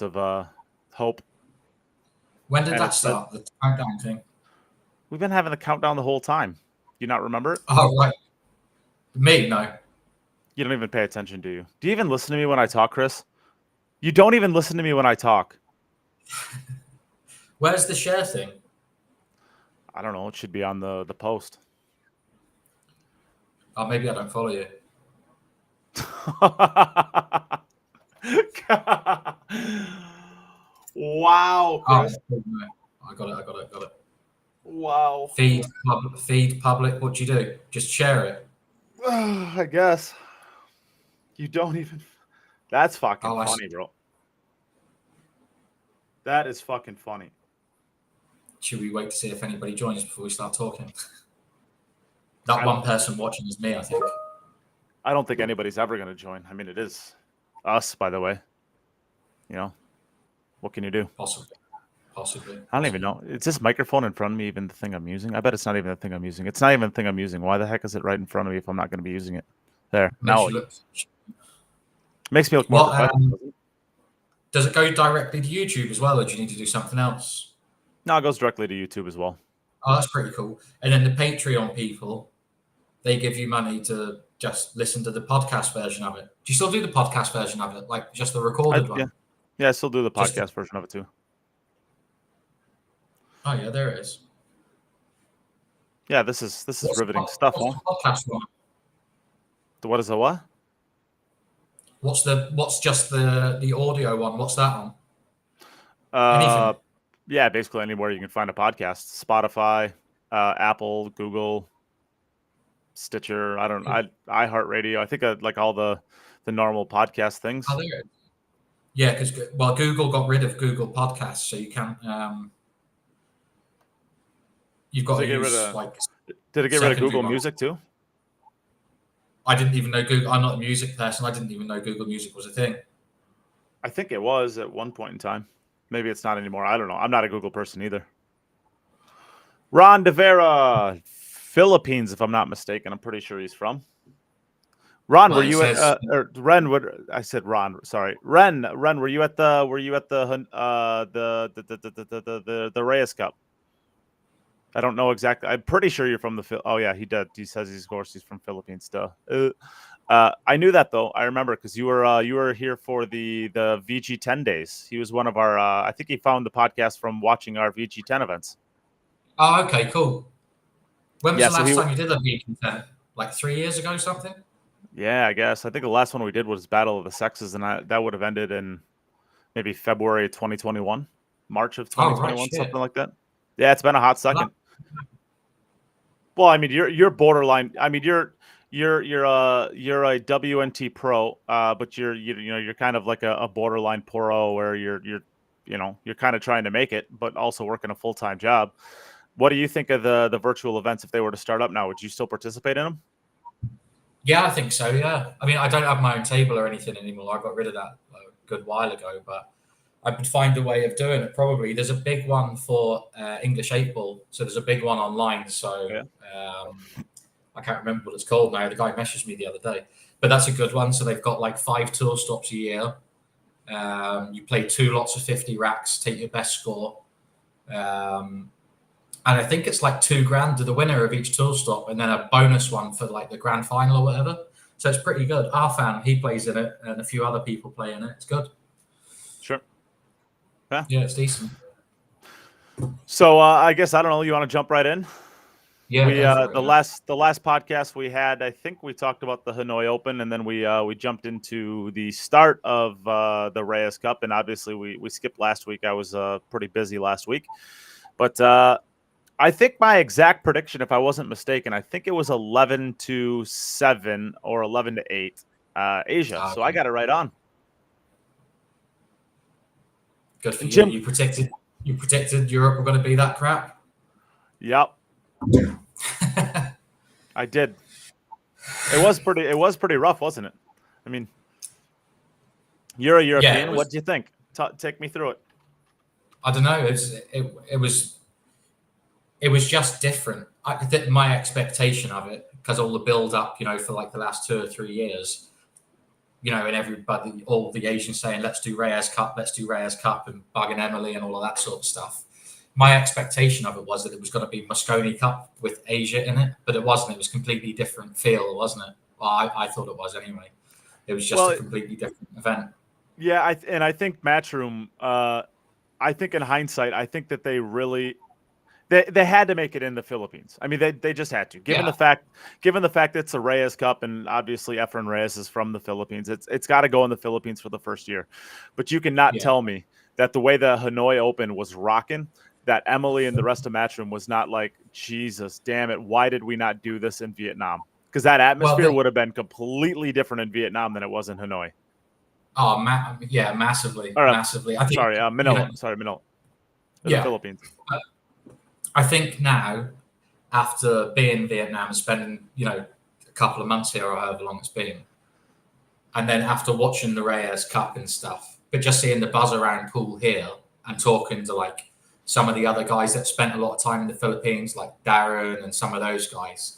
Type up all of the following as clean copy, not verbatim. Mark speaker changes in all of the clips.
Speaker 1: of hope.
Speaker 2: When did that start? The countdown thing.
Speaker 1: We've been having the countdown the whole time. You not remember it?
Speaker 2: Oh, right. Me, no.
Speaker 1: You don't even pay attention, do you? Do you even listen to me when I talk, Chris? You don't even listen to me when I talk.
Speaker 2: Where's the share thing?
Speaker 1: I don't know. It should be on the post.
Speaker 2: Oh, maybe I don't follow you.
Speaker 1: Wow, Chris.
Speaker 2: Oh, no. I got it.
Speaker 1: Wow.
Speaker 2: Feed public. What do you do? Just share it.
Speaker 1: I guess. You don't even. That's fucking funny, bro. That is fucking funny.
Speaker 2: Should we wait to see if anybody joins before we start talking? That one person watching is me, I think.
Speaker 1: I don't think anybody's ever going to join. I mean, it is us, by the way. You know, what can you do?
Speaker 2: Possibly.
Speaker 1: I don't even know. Is this microphone in front of me even the thing I'm using? I bet it's not even the thing I'm using. It's not even the thing I'm using. Why the heck is it right in front of me if I'm not going to be using it? There. Makes me look more professional.
Speaker 2: Does it go directly to YouTube as well, or do you need to do something else?
Speaker 1: No, it goes directly to YouTube as well.
Speaker 2: Oh, that's pretty cool. And then the Patreon people, they give you money to just listen to the podcast version of it. Do you still do the podcast version of it, like just the recorded one?
Speaker 1: Yeah, I still do the podcast version of it too.
Speaker 2: Oh yeah, there it is.
Speaker 1: Yeah, this is riveting stuff.
Speaker 2: What's the podcast one?
Speaker 1: What is the what?
Speaker 2: What's just the audio one? What's that on?
Speaker 1: Anything. Yeah, basically anywhere you can find a podcast. Spotify, Apple, Google, Stitcher. iHeartRadio. I think like all the normal podcast things.
Speaker 2: Oh, there it is. Yeah, because Google got rid of Google Podcasts, so you can't. You've got to use
Speaker 1: Did it get rid of Google Music too?
Speaker 2: I didn't even know Google. I'm not a music person. I didn't even know Google Music was a thing.
Speaker 1: I think it was at one point in time. Maybe it's not anymore. I don't know. I'm not a Google person either. Ron De Vera, Philippines, if I'm not mistaken. I'm pretty sure he's from. Ron, were you at Ren? I said Ron. Sorry, Ren. Were you at the Reyes Cup? I don't know exactly. I'm pretty sure you're from the. Oh yeah, he did. He says he's from Philippines still. I knew that though. I remember because you were here for the VG10 days. He was one of our. I think he found the podcast from watching our VG10 events.
Speaker 2: Oh, okay, cool. When was the last time you did a VG10? Like 3 years ago, or something?
Speaker 1: Yeah, I guess. I think the last one we did was Battle of the Sexes, and that would have ended in maybe February 2021, March of 2021, something like that. Yeah, it's been a hot second. Well, I mean, you're borderline. I mean, you're a WNT pro, but you're kind of like a borderline pro where you're kind of trying to make it, but also working a full-time job. What do you think of the virtual events if they were to start up now? Would you still participate in them?
Speaker 2: Yeah, I think so. Yeah, I mean, I don't have my own table or anything anymore. I got rid of that a good while ago, but I would find a way of doing it. Probably there's a big one for English 8-ball, so there's a big one online. So I can't remember what it's called now. The guy messaged me the other day, but that's a good one. So they've got like 5 tour stops a year. You play 2 lots of 50 racks, take your best score, and I think it's like $2,000 to the winner of each tour stop, and then a bonus one for like the grand final or whatever. So it's pretty good. Arfan, he plays in it, and a few other people play in it. It's good.
Speaker 1: Sure.
Speaker 2: Yeah, it's decent.
Speaker 1: So I guess I don't know. You want to jump right in?
Speaker 2: Yeah.
Speaker 1: The last podcast we had, I think we talked about the Hanoi Open, and then we jumped into the start of the Reyes Cup, and obviously we skipped last week. I was pretty busy last week, but I think my exact prediction, if I wasn't mistaken, I think it was 11-7 or 11-8 Asia. Okay. So I got it right on.
Speaker 2: Good for you. You predicted Europe were going to be that crap.
Speaker 1: Yep. I did. It was pretty rough, wasn't it? I mean, you're a European. What do you think? Take me through it.
Speaker 2: I don't know. It was just different. My expectation of it, because all the build up, for like the last 2 or 3 years, and everybody, all the Asians saying, let's do Reyes Cup, and bugging Emily and all of that sort of stuff. My expectation of it was that it was going to be Mosconi Cup with Asia in it, but it wasn't. It was a completely different feel, wasn't it? Well, I thought it was anyway. It was just a completely different event.
Speaker 1: Yeah, I think Matchroom, I think in hindsight, I think that they really they had to make it in the Philippines. I mean, they just had to. Given the fact that it's a Reyes Cup, and obviously Efren Reyes is from the Philippines, it's got to go in the Philippines for the first year. But you cannot tell me that the way the Hanoi Open was rocking, that Emily and the rest of Matchroom was not like, Jesus, damn it, why did we not do this in Vietnam? Because that atmosphere would have been completely different in Vietnam than it was in Hanoi.
Speaker 2: Oh, massively, massively. I think,
Speaker 1: Manila. Sorry, Manila. The Philippines.
Speaker 2: I think now, after being in Vietnam and spending, a couple of months here or however long it's been, and then after watching the Reyes Cup and stuff, but just seeing the buzz around pool here and talking to like some of the other guys that spent a lot of time in the Philippines, like Darren and some of those guys,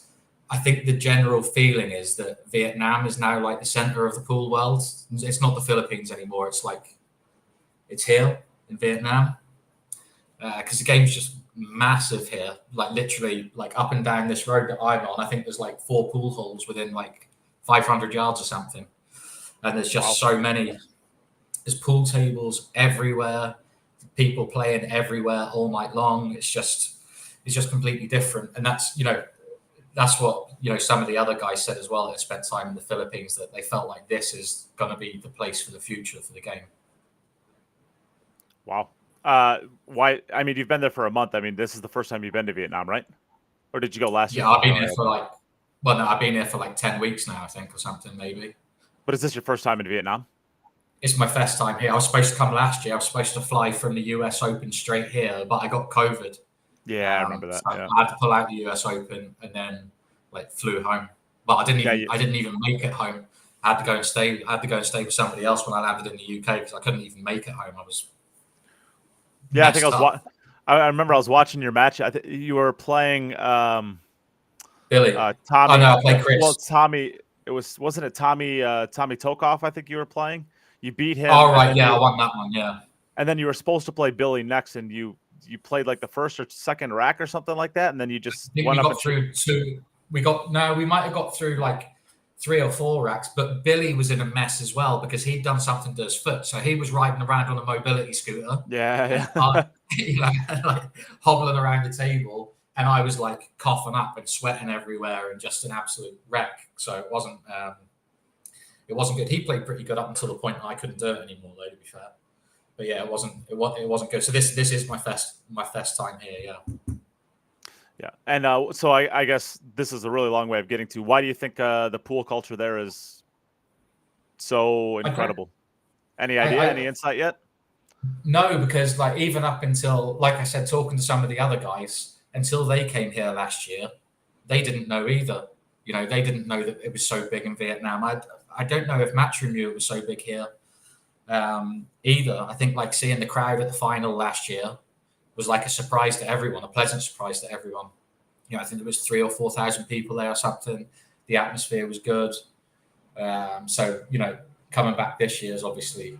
Speaker 2: I think the general feeling is that Vietnam is now like the center of the pool world. It's not the Philippines anymore. It's like, it's here in Vietnam. Because the game's just massive here, like literally like up and down this road that I'm on. I think there's like 4 pool halls within like 500 yards or something. And there's just so many. There's pool tables everywhere, people playing everywhere all night long. It's just completely different. And that's, that's what, some of the other guys said as well that spent time in the Philippines, that they felt like this is going to be the place for the future for the game.
Speaker 1: Wow. Why? I mean, you've been there for a month. I mean, this is the first time you've been to Vietnam, right? Or did you go last year?
Speaker 2: Yeah, I've been here for I've been here for like 10 weeks now, I think, or something, maybe.
Speaker 1: But is this your first time in Vietnam?
Speaker 2: It's my first time here. I was supposed to come last year. I was supposed to fly from the US Open straight here, but I got COVID.
Speaker 1: Yeah, I remember that.
Speaker 2: So I had to pull out the US Open and then flew home. But I didn't even make it home. I had to go and stay with somebody else when I landed in the UK because I couldn't even make it home. I was
Speaker 1: I think I remember I was watching your match. You were playing
Speaker 2: Billy.
Speaker 1: Tommy.
Speaker 2: Oh no, I played Chris.
Speaker 1: Well, Tommy. Wasn't it Tommy Tokov? I think you were playing. You beat him.
Speaker 2: Oh right, I won that one. Yeah.
Speaker 1: And then you were supposed to play Billy next, and you played like the first or second rack or something like that, and then you just went up through
Speaker 2: two. We might have got through like 3 or 4 racks, but Billy was in a mess as well because he'd done something to his foot. So he was riding around on a mobility scooter.
Speaker 1: Yeah.
Speaker 2: Like hobbling around the table. And I was like coughing up and sweating everywhere and just an absolute wreck. So it wasn't good. He played pretty good up until the point I couldn't do it anymore, though, to be fair. But yeah, it wasn't good. So this is my first time here, yeah.
Speaker 1: Yeah, and so I guess this is a really long way of getting to. Why do you think the pool culture there is so incredible? Any idea? Any insight yet?
Speaker 2: No, because like even up until, like I said, talking to some of the other guys, until they came here last year, they didn't know either. They didn't know that it was so big in Vietnam. I don't know if Matchroom knew it was so big here either. I think like seeing the crowd at the final last year was like a surprise to everyone, a pleasant surprise to everyone. I think there was 3,000 or 4,000 people there or something. The atmosphere was good. So coming back this year is obviously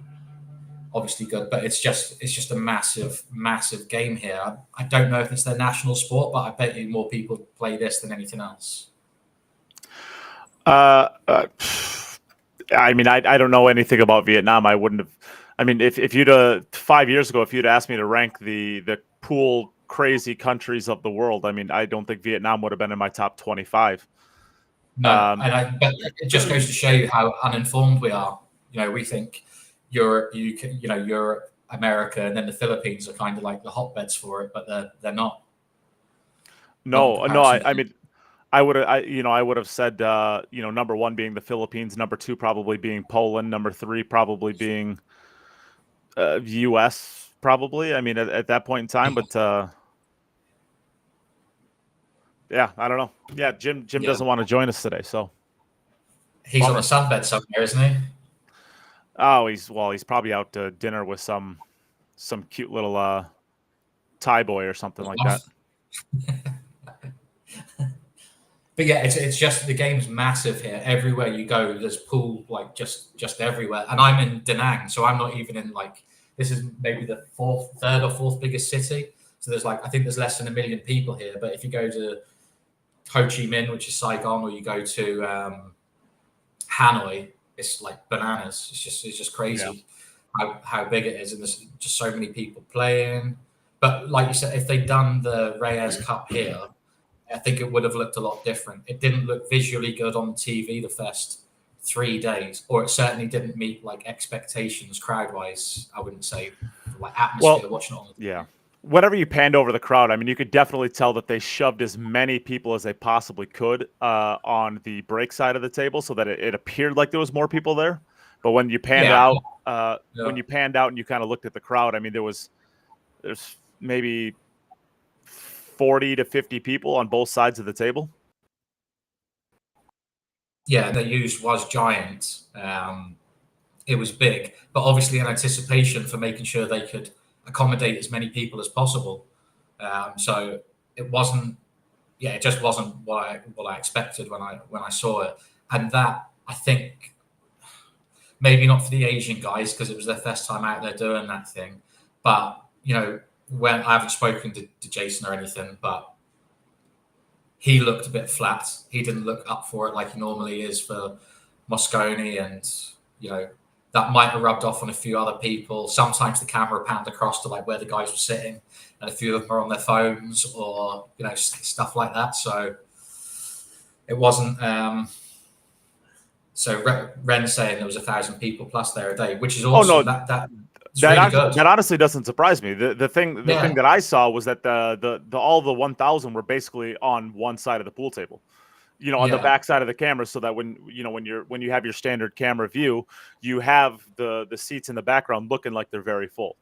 Speaker 2: good, but it's just a massive game here. I don't know if it's their national sport, but I bet you more people play this than anything else.
Speaker 1: I mean, I don't know anything about Vietnam. I wouldn't have. I mean, if you'd 5 years ago, if you'd asked me to rank the pool crazy countries of the world, I mean, I don't think Vietnam would have been in my top 25.
Speaker 2: No, but it just goes to show you how uninformed we are. We think Europe, Europe, America, and then the Philippines are kind of like the hotbeds for it, but they're not.
Speaker 1: No. I mean, I would have said, number 1 being the Philippines, number 2 probably being Poland, number 3 probably being U.S. probably. I mean, at that point in time, but yeah, I don't know. Yeah, Jim doesn't want to join us today, so
Speaker 2: he's on a sunbed somewhere, isn't he?
Speaker 1: Oh, he's probably out to dinner with some cute little Thai boy or something like that.
Speaker 2: But yeah, it's just the game's massive here. Everywhere you go, there's pool like just everywhere. And I'm in Da Nang, so I'm not even in like this is maybe the third or fourth biggest city. So there's like I think there's less than 1 million people here. But if you go to Ho Chi Minh, which is Saigon, or you go to Hanoi, it's like bananas. It's just crazy how big it is, and there's just so many people playing. But like you said, if they'd done the Reyes Cup here, I think it would have looked a lot different. It didn't look visually good on TV the first 3 days, or it certainly didn't meet like expectations crowd wise. I wouldn't say like atmosphere watching it on the
Speaker 1: yeah. Whenever you panned over the crowd, I mean, you could definitely tell that they shoved as many people as they possibly could on the break side of the table, so that it appeared like there was more people there. But when you panned out, when you panned out and you kind of looked at the crowd, I mean, there's maybe 40 to 50 people on both sides of the table.
Speaker 2: Yeah, the use was giant. It was big, but obviously in anticipation for making sure they could accommodate as many people as possible. So it wasn't, it just wasn't what I expected when I saw it. And that I think maybe not for the Asian guys because it was their first time out there doing that thing, but when I haven't spoken to Jason or anything, but he looked a bit flat. He didn't look up for it like he normally is for Mosconi, and that might have rubbed off on a few other people. Sometimes the camera panned across to like where the guys were sitting, and a few of them are on their phones or stuff like that. So it wasn't. So Ren's saying there was 1,000 people plus there a day, which is awesome.
Speaker 1: Oh, no. That honestly doesn't surprise me. The thing that I saw was that all the 1,000 were basically on one side of the pool table, on the back side of the camera, so that when you have your standard camera view, you have the seats in the background looking like they're very full.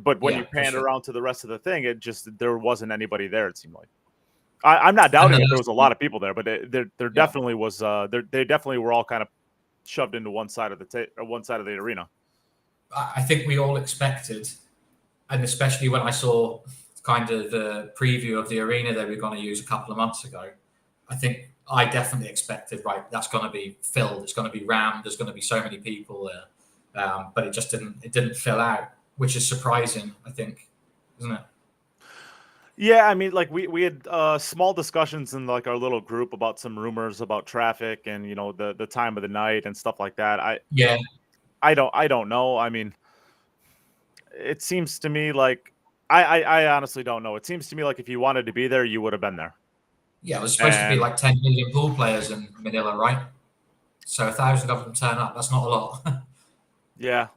Speaker 1: But when you pan around to the rest of the thing, there wasn't anybody there. It seemed like. I'm not doubting that there was a lot of people there, but there definitely was. They definitely were all kind of shoved into one side of the arena.
Speaker 2: I think we all expected, and especially when I saw kind of the preview of the arena they were going to use a couple of months ago, I think I definitely expected, right, that's going to be filled. It's going to be rammed. There's going to be so many people there. But it just didn't fill out, which is surprising, I think, isn't it?
Speaker 1: Yeah, I mean, like we had small discussions in like our little group about some rumors about traffic and the time of the night and stuff like that. I don't know. I mean, it seems to me like I honestly don't know. It seems to me like if you wanted to be there, you would have been there.
Speaker 2: Yeah, it was supposed to be like 10 million pool players in Manila, right? So 1,000 of them turn up. That's not a lot.
Speaker 1: Yeah.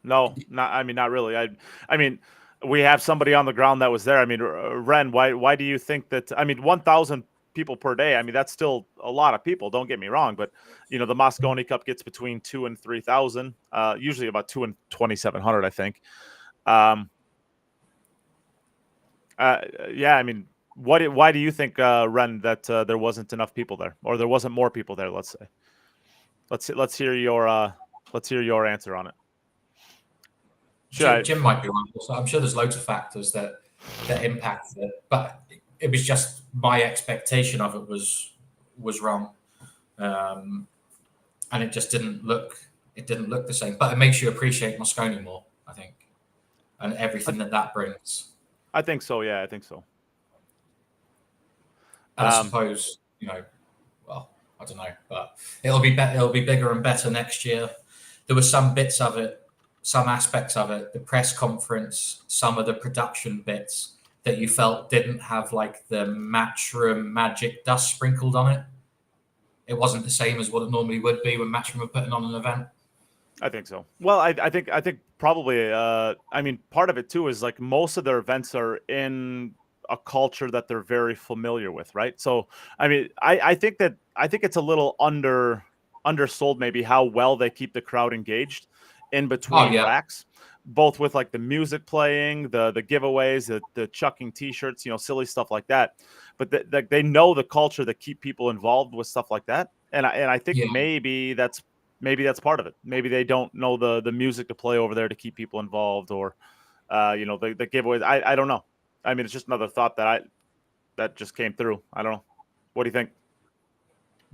Speaker 1: No, not really. I mean, we have somebody on the ground that was there. I mean, Ren, why do you think that? I mean, 1,000 people per day. I mean, that's still a lot of people. Don't get me wrong, but the Moscone Cup gets between 2,000 and 3,000. Usually about 2,000 and 2,700, I think. Yeah. I mean, why do you think, Ren, that there wasn't enough people there, or there wasn't more people there? Let's say. Let's hear your answer on it.
Speaker 2: Jim might be wrong. So I'm sure there's loads of factors that impacted it, but it was just my expectation of it was wrong, and it just didn't look the same. But it makes you appreciate Moscone more, I think, and everything that brings.
Speaker 1: I think so. Yeah, I think so.
Speaker 2: And I suppose well, I don't know, but it'll be bigger and better next year. There were some bits of it. Some aspects of it, the press conference, some of the production bits that you felt didn't have like the Matchroom magic dust sprinkled on it. It wasn't the same as what it normally would be when Matchroom were putting on an event.
Speaker 1: I think so. Well, I think probably. I mean, part of it too is like most of their events are in a culture that they're very familiar with, right? So, I mean, I think it's a little undersold maybe how well they keep the crowd engaged in between racks, both with like the music playing, the giveaways, the chucking T-shirts, silly stuff like that. But they know the culture that keep people involved with stuff like that, and I think maybe that's part of it. Maybe they don't know the music to play over there to keep people involved, or the giveaways. I don't know. I mean, it's just another thought that just came through. I don't know. What do you think?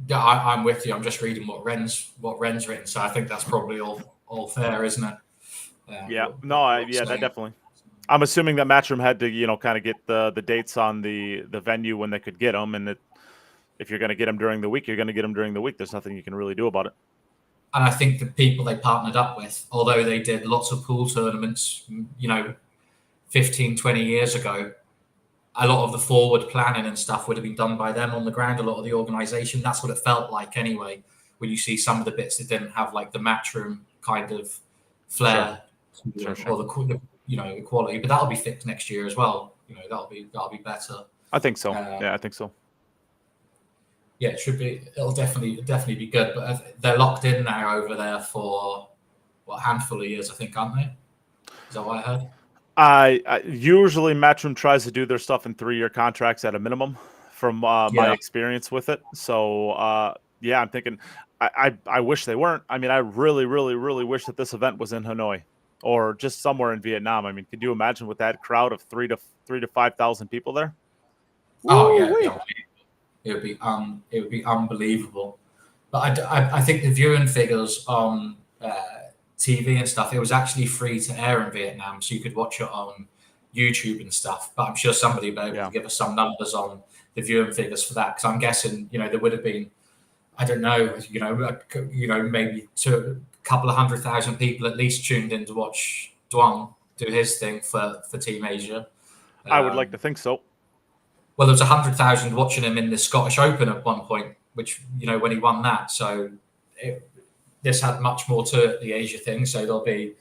Speaker 2: Yeah, I'm with you. I'm just reading what Ren's written, so I think that's probably all fair, isn't it?
Speaker 1: Yeah, that definitely. I'm assuming that Matchroom had to, kind of get the dates on the venue when they could get them, and if you're going to get them during the week, you're going to get them during the week. There's nothing you can really do about it.
Speaker 2: And I think the people they partnered up with, although they did lots of pool tournaments, 15, 20 years ago, a lot of the forward planning and stuff would have been done by them on the ground, a lot of the organisation. That's what it felt like anyway, when you see some of the bits that didn't have like the Matchroom kind of flair
Speaker 1: Sure.
Speaker 2: or the quality. But that'll be fixed next year as well. That'll be better.
Speaker 1: I think so. I think so.
Speaker 2: Yeah, it should be. It'll definitely be good. But they're locked in now over there for a handful of years, I think, aren't they? Is that what I heard?
Speaker 1: I usually Matchroom tries to do their stuff in 3-year contracts at a minimum, from my experience with it. So I'm thinking I wish they weren't. I mean, I really, really, really wish that this event was in Hanoi or just somewhere in Vietnam. I mean, could you imagine with that crowd of 3,000 to 5,000 people there?
Speaker 2: Oh yeah, it would be unbelievable. But I think the viewing figures on TV and stuff, it was actually free to air in Vietnam, so you could watch it on YouTube and stuff. But I'm sure somebody will be able to give us some numbers on the viewing figures for that, because I'm guessing there would have been, I don't know, maybe a couple of 100,000 people at least tuned in to watch Duong do his thing for Team Asia.
Speaker 1: I would like to think so.
Speaker 2: Well, there was 100,000 watching him in the Scottish Open at one point, which when he won that. So this had much more to it, the Asia thing. So there'll be,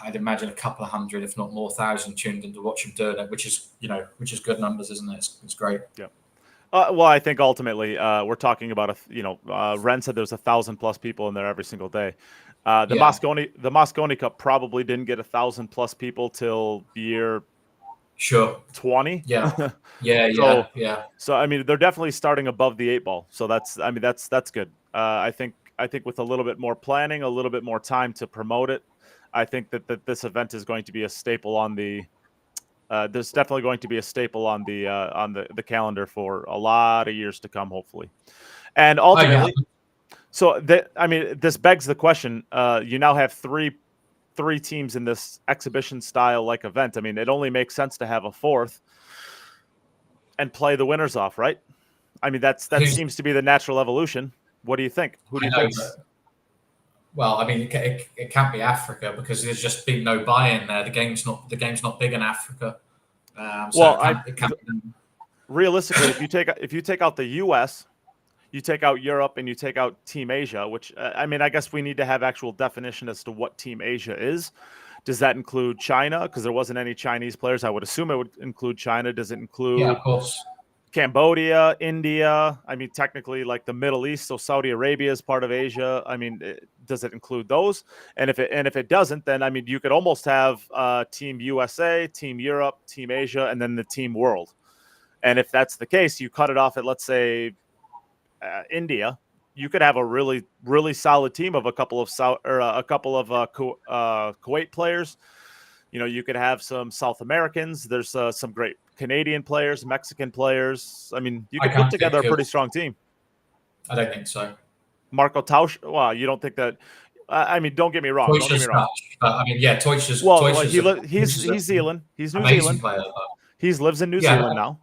Speaker 2: I'd imagine a couple of hundred, if not more, thousand tuned in to watch him doing it, which is good numbers, isn't it? It's great.
Speaker 1: Yeah. Well, I think ultimately we're talking about Ren said there's 1,000+ people in there every single day. The Moscone Cup probably didn't get 1,000+ people till year 20.
Speaker 2: Yeah.
Speaker 1: So I mean, they're definitely starting above the 8 ball. So that's good. I think with a little bit more planning, a little bit more time to promote it, I think that this event is going to be a staple on the. There's definitely going to be a staple on the calendar for a lot of years to come, hopefully. And ultimately, this begs the question: you now have three teams in this exhibition style like event. I mean, it only makes sense to have a fourth and play the winners off, right? I mean, that seems to be the natural evolution. What do you think? Who do you think?
Speaker 2: Well, I mean, it can't be Africa because there's just been no buy-in there. The game's not big in Africa.
Speaker 1: Realistically, if you take out the U.S., you take out Europe, and you take out Team Asia, which I mean, I guess we need to have actual definition as to what Team Asia is. Does that include China? Because there wasn't any Chinese players. I would assume it would include China. Does it include?
Speaker 2: Yeah, of course.
Speaker 1: Cambodia, India, I mean, technically like the Middle East, so Saudi Arabia is part of Asia. I mean, does it include those? And if it doesn't, then I mean, you could almost have Team USA, Team Europe, Team Asia, and then the Team World. And if that's the case, you cut it off at, let's say, India. You could have a really, really solid team of a couple of Kuwait players. You could have some South Americans. There's some great Canadian players, Mexican players. I mean, you could put together a pretty strong team.
Speaker 2: I don't think so.
Speaker 1: Marco Tausch. Well, you don't think that? I mean, don't get me wrong.
Speaker 2: Teuch's I mean, yeah, Teuch's.
Speaker 1: He's Zealand. He's New Zealand.
Speaker 2: Player,
Speaker 1: he lives in New Zealand now.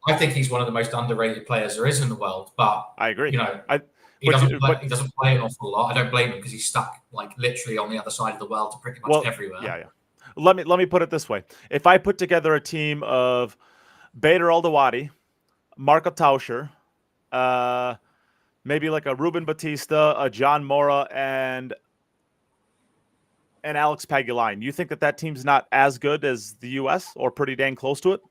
Speaker 2: I think he's one of the most underrated players there is in the world. But
Speaker 1: I agree.
Speaker 2: He doesn't play an awful lot. I don't blame him because he's stuck like literally on the other side of the world to pretty much everywhere.
Speaker 1: Yeah. Let me put it this way. If I put together a team of Bader Aldawadi, Marco Tauscher, maybe like a Ruben Batista, a John Mora, and Alex Pagulayan, you think that team's not as good as the U.S. or pretty dang close to it?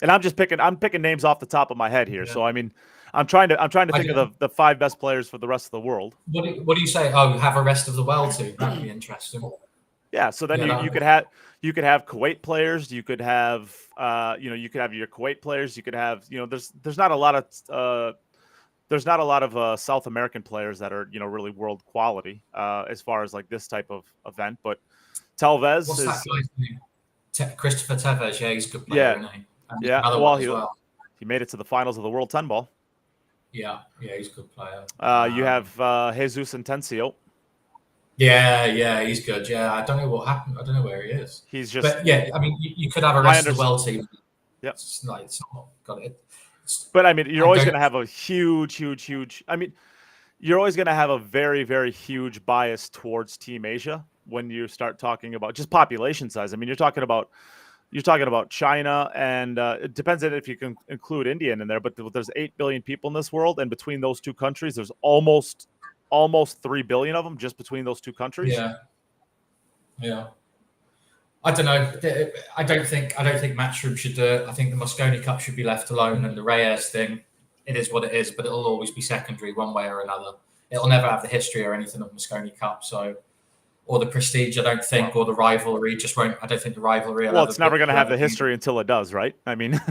Speaker 1: And I'm picking names off the top of my head here. Yeah. So I mean, I'm trying to think of the 5 best players for the rest of the world.
Speaker 2: What do you say? Oh, have a rest of the world too. That'd be interesting.
Speaker 1: Yeah, so then you could have Kuwait players. You could have you could have your Kuwait players. You could have there's not a lot of South American players that are really world quality as far as like this type of event. But Tevez
Speaker 2: that guy's name? Christopher Tevez. Yeah, he's a good player.
Speaker 1: Yeah. Well, He made it to the finals of the World 10 Ball.
Speaker 2: Yeah, he's a good player.
Speaker 1: You have Jesus Intencio.
Speaker 2: Yeah, he's good. Yeah, I don't know what happened. I don't know where he is.
Speaker 1: He's just.
Speaker 2: But yeah, I mean, you could have a rest of the world team.
Speaker 1: Yeah,
Speaker 2: it's not got it.
Speaker 1: But I mean, you're always going to have a huge. I mean, you're always going to have a very, very huge bias towards Team Asia when you start talking about just population size. I mean, you're talking about China, and it depends on if you can include India in there. But there's 8 billion people in this world, and between those two countries, there's almost 3 billion of them just between those two countries.
Speaker 2: Yeah. I don't know. I don't think Matchroom should do it. I think the Moscone Cup should be left alone, and the Reyes thing, it is what it is, but it'll always be secondary one way or another. It'll never have the history or anything of Moscone Cup, or the prestige, I don't think, or the rivalry just won't. I don't think the rivalry.
Speaker 1: Well, it's never going to have the history until it does, right? I mean,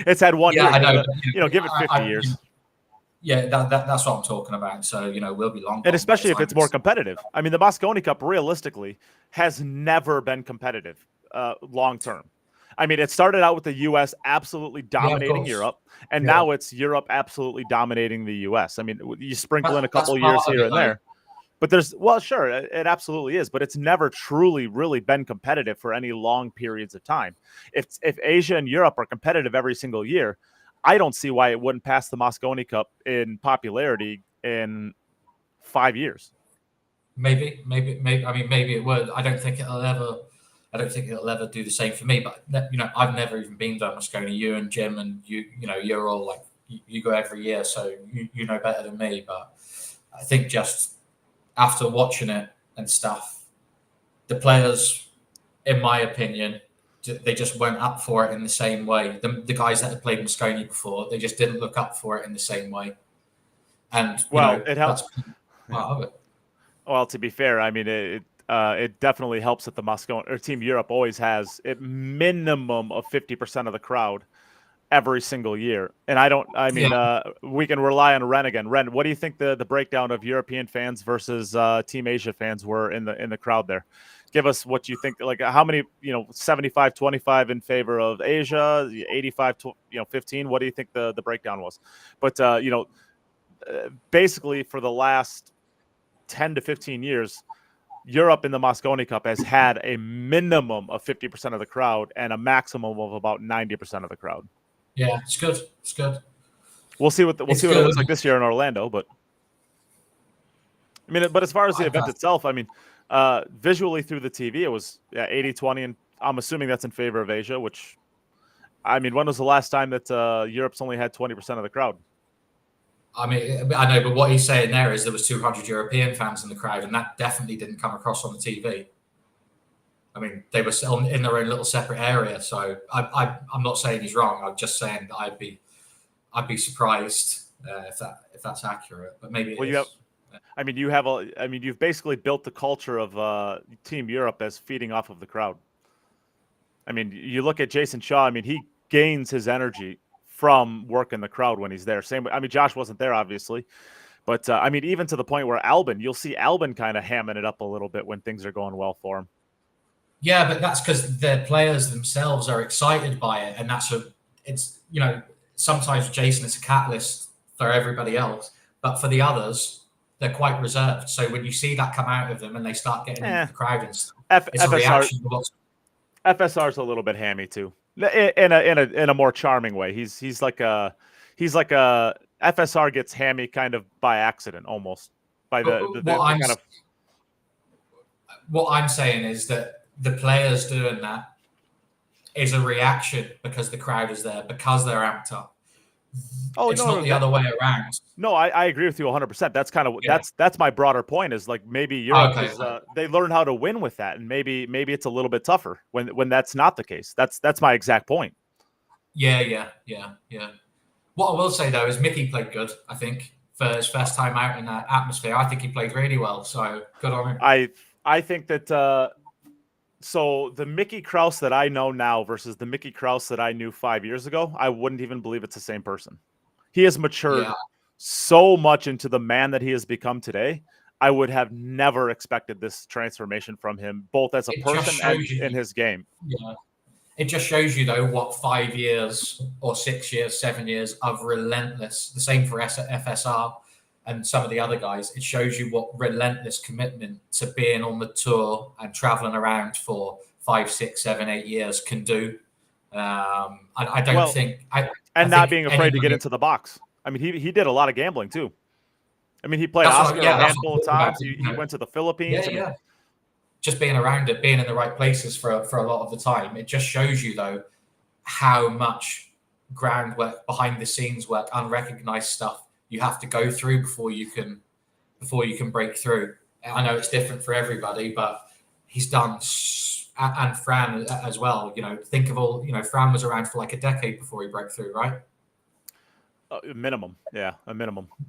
Speaker 1: it's had 1 year.
Speaker 2: I know.
Speaker 1: But, give it 50 years.
Speaker 2: Yeah, that's what I'm talking about. So, we'll be long.
Speaker 1: And especially if it's more competitive. I mean, the Mosconi Cup, realistically, has never been competitive long term. I mean, it started out with the U.S. absolutely dominating Europe, and now it's Europe absolutely dominating the U.S. I mean, you sprinkle in a couple of years here and there. But sure, it absolutely is. But it's never truly, really been competitive for any long periods of time. If Asia and Europe are competitive every single year, I don't see why it wouldn't pass the Mosconi Cup in popularity in 5 years.
Speaker 2: Maybe. I mean, maybe it would. I don't think it'll ever do the same for me. But I've never even been to Mosconi. You and Jim and you're all like you go every year, so you know better than me. But I think just after watching it and stuff, the players, in my opinion, they just weren't up for it in the same way. The guys that had played Mosconi before, they just didn't look up for it in the same way. And
Speaker 1: it helps.
Speaker 2: That's part of it.
Speaker 1: Well, to be fair, I mean it definitely helps that the Moscone or Team Europe always has a minimum of 50% of the crowd every single year. And we can rely on Ren again. Ren, what do you think the breakdown of European fans versus Team Asia fans were in the crowd there? Give us what you think, like how many, 75-25 in favor of Asia, 85-15. What do you think the breakdown was? But, basically for the last 10 to 15 years, Europe in the Mosconi Cup has had a minimum of 50% of the crowd and a maximum of about 90% of the crowd.
Speaker 2: Yeah, it's good.
Speaker 1: We'll see what it looks like this year in Orlando, but but as far as the event itself, visually through the TV, it was 80-20, and I'm assuming that's in favor of Asia, which, when was the last time that Europe's only had 20% of the crowd?
Speaker 2: I know, but what he's saying there is there was 200 European fans in the crowd, and that definitely didn't come across on the TV. They were still in their own little separate area. So I'm not saying he's wrong. I'm just saying that I'd be surprised if that's accurate. But maybe it is.
Speaker 1: You've basically built the culture of Team Europe as feeding off of the crowd. You look at Jason Shaw. He gains his energy from working the crowd when he's there. Josh wasn't there, obviously. But, even to the point where you'll see Albin kind of hamming it up a little bit when things are going well for him.
Speaker 2: Yeah, but that's because the players themselves are excited by it. And sometimes Jason is a catalyst for everybody else. But for the others, they're quite reserved. So when you see that come out of them and they start getting into the crowd and stuff, it's a reaction.
Speaker 1: FSR's a little bit hammy, too. In a more charming way. He's like a FSR gets hammy kind of by accident almost by
Speaker 2: what I'm saying is that the players doing that is a reaction because the crowd is there, because they're amped up. It's not the other way around.
Speaker 1: No, I agree with you 100%. That's kind of that's my broader point is like maybe Europe they learn how to win with that, and maybe it's a little bit tougher when that's not the case. That's my exact point.
Speaker 2: Yeah. What I will say though is Mickey played good. I think for his first time out in that atmosphere, I think he played really well. So good on him.
Speaker 1: I think that. So the Mickey Krause that I know now versus the Mickey Krause that I knew 5 years ago, I wouldn't even believe it's the same person. He has matured so much into the man that he has become today. I would have never expected this transformation from him, both as a person and in his game.
Speaker 2: Yeah. It just shows you, though, what 5 years or 6 years, 7 years of relentless, the same for FSR and some of the other guys. It shows you what relentless commitment to being on the tour and traveling around for 5, 6, 7, 8 years can do. I don't think...
Speaker 1: not being afraid to get into the box. I mean, he did a lot of gambling, too. I mean, he played Oscar a handful of times. He went to the Philippines.
Speaker 2: Yeah. Just being around it, being in the right places for a lot of the time. It just shows you, though, how much groundwork, behind the scenes work, unrecognized stuff you have to go through before you can break through. I know it's different for everybody, but he's done, and Fran as well. Think of all, Fran was around for like a decade before he broke through, right?
Speaker 1: A minimum.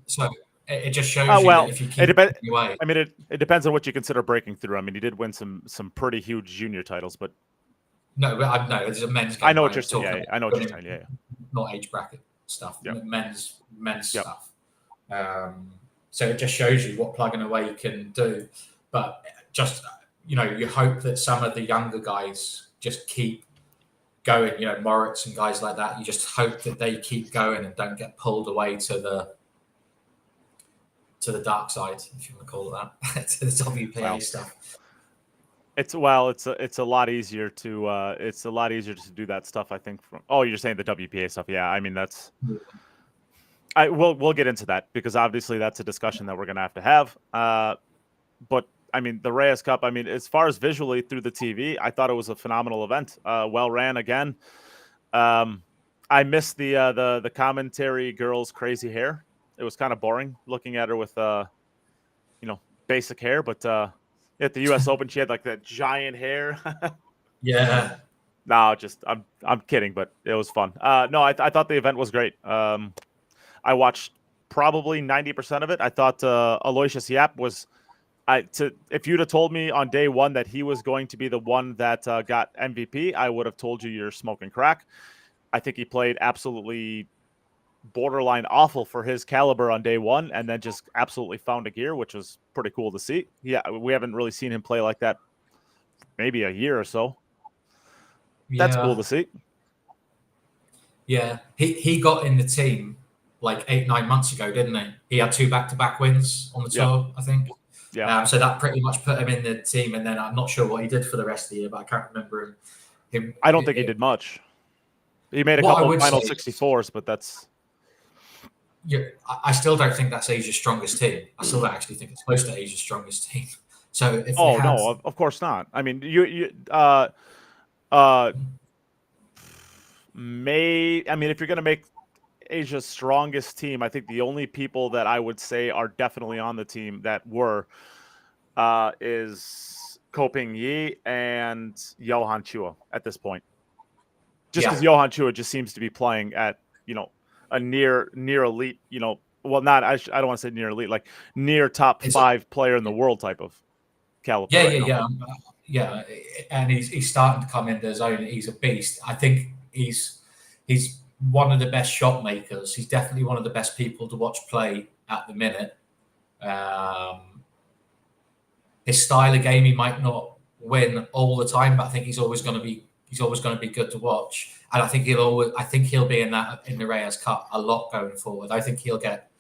Speaker 2: So it just shows you that if you keep it away.
Speaker 1: I mean, it depends on what you consider breaking through. I mean, he did win some pretty huge junior titles, but
Speaker 2: no, it's a men's game.
Speaker 1: I know what you're saying. Yeah, I know what you're saying. Yeah,
Speaker 2: not age bracket stuff.
Speaker 1: Yep.
Speaker 2: Men's stuff. So it just shows you what plugging away can do. But just you hope that some of the younger guys just keep going. Moritz and guys like that. You just hope that they keep going and don't get pulled away to the dark side, if you want to call it that, to the WPA stuff.
Speaker 1: It's a lot easier to do that stuff, I think. You're saying the WPA stuff? Yeah, I mean we'll get into that because obviously that's a discussion that we're gonna have to have. But I mean the Reyes Cup. I mean, as far as visually through the TV, I thought it was a phenomenal event. Well ran again. I missed the commentary girl's crazy hair. It was kind of boring looking at her with, basic hair. But at the U.S. Open, she had like that giant hair.
Speaker 2: Yeah.
Speaker 1: No, I'm kidding, but it was fun. No, I thought the event was great. I watched probably 90% of it. I thought Aloysius Yap was. If you'd have told me on day one that he was going to be the one that got MVP, I would have told you you're smoking crack. I think he played absolutely borderline awful for his caliber on day one, and then just absolutely found a gear, which was pretty cool to see. Yeah, we haven't really seen him play like that maybe a year or so. Yeah. That's cool to see.
Speaker 2: Yeah, he got in the team like 8-9 months ago, didn't he? He had 2 back-to-back wins on the tour, I think.
Speaker 1: Yeah.
Speaker 2: So that pretty much put him in the team, and then I'm not sure what he did for the rest of the year, but I can't remember him.
Speaker 1: I don't think he did much. He made a couple of final 64s, but that's...
Speaker 2: Yeah, I still don't think that's Asia's strongest team. I still don't actually think it's close to Asia's strongest team. So if
Speaker 1: no, of course not. I mean, if you're going to make Asia's strongest team, I think the only people that I would say are definitely on the team that were is Koping Yi and Johan Chua at this point. Just because Johan Chua just seems to be playing at, a near elite, I don't want to say near elite, like near top 5 player in the world type of caliber.
Speaker 2: Yeah. And he's starting to come into his own. He's a beast. I think he's one of the best shot makers. He's definitely one of the best people to watch play at the minute. His style of game, he might not win all the time, but I think he's always going to be good to watch. And I think he'll be in the Reyes Cup a lot going forward. I think he'll get,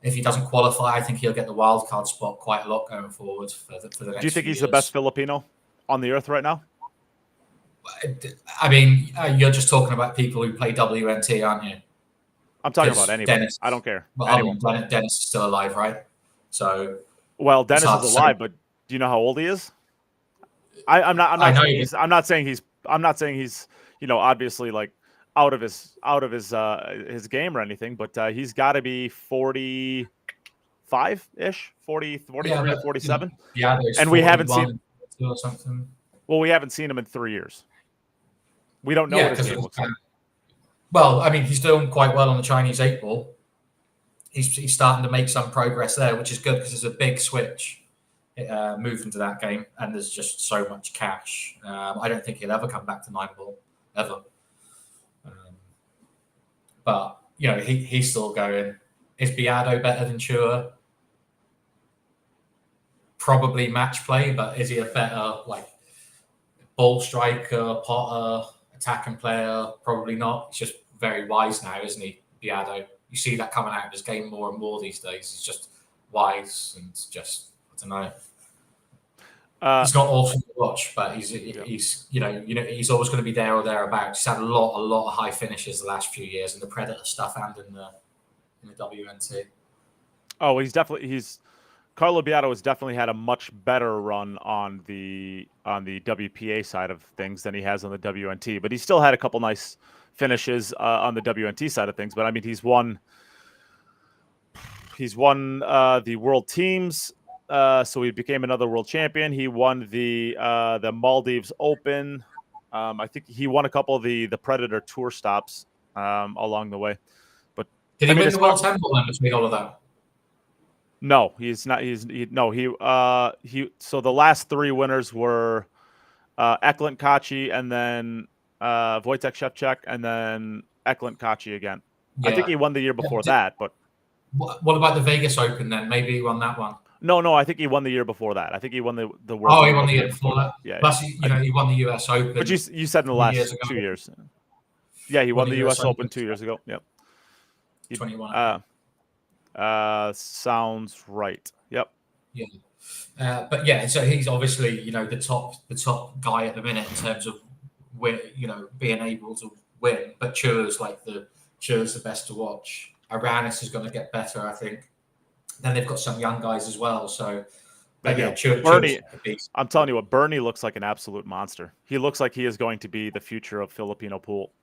Speaker 2: if he doesn't qualify, I think he'll get the wild card spot quite a lot going forward for the next
Speaker 1: Do you think
Speaker 2: few
Speaker 1: he's
Speaker 2: years.
Speaker 1: the best Filipino on the earth right now?
Speaker 2: I mean, you're just talking about people who play WNT, aren't you?
Speaker 1: I'm talking about anybody. Dennis, I don't care.
Speaker 2: Well, Dennis is still alive, right? So,
Speaker 1: well, Dennis is alive, but do you know how old he is? I'm not saying he's obviously like out of his game or anything, but he's got to be 45-ish, 43 to 47.
Speaker 2: Yeah,
Speaker 1: and we haven't seen
Speaker 2: or something.
Speaker 1: Well, we haven't seen him in 3 years. We don't know what his game looks like.
Speaker 2: Well, I mean, he's doing quite well on the Chinese 8-ball. He's starting to make some progress there, which is good because there's a big switch moving to that game, and there's just so much cash. I don't think he'll ever come back to 9-ball, ever. But, he's still going. Is Biado better than Chua? Probably match play, but is he a better, ball striker, potter, attacking player? Probably not. He's just very wise now, isn't he, Beato? You see that coming out in his game more and more these days. He's just wise and just, I don't know. He's not awesome to watch, but he's he's always going to be there or thereabouts. He's had a lot of high finishes the last few years in the Predator stuff and in the WNT.
Speaker 1: Oh, Carlo Beato has definitely had a much better run on the WPA side of things than he has on the WNT, but he still had a couple nice finishes on the WNT side of things. But I mean, he's won the world teams, so he became another world champion. He won the Maldives Open. I think he won a couple of the Predator Tour stops along the way. But
Speaker 2: did he win the World Temple then between all of that?
Speaker 1: No, he's not. So the last three winners were Eklund Kachi, and then Wojtek Szewczak, and then Eklund Kachi again. Yeah. I think he won the year before that. But
Speaker 2: what about the Vegas Open then? Maybe he won that one.
Speaker 1: No, I think he won the year before that. I think he won the World.
Speaker 2: Oh, he won the year before that.
Speaker 1: Yeah.
Speaker 2: Plus, he won the US Open.
Speaker 1: But you said in the last 2 years. Yeah, he won the US Open 2 years ago. Yep.
Speaker 2: 21.
Speaker 1: Sounds right. Yep.
Speaker 2: Yeah. But yeah, so he's obviously, the top guy at the minute in terms of being able to win. But Chua's the best to watch. Aranis is going to get better, I think. Then they've got some young guys as well. So,
Speaker 1: Bernie, I'm telling you what, Bernie looks like an absolute monster. He looks like he is going to be the future of Filipino pool.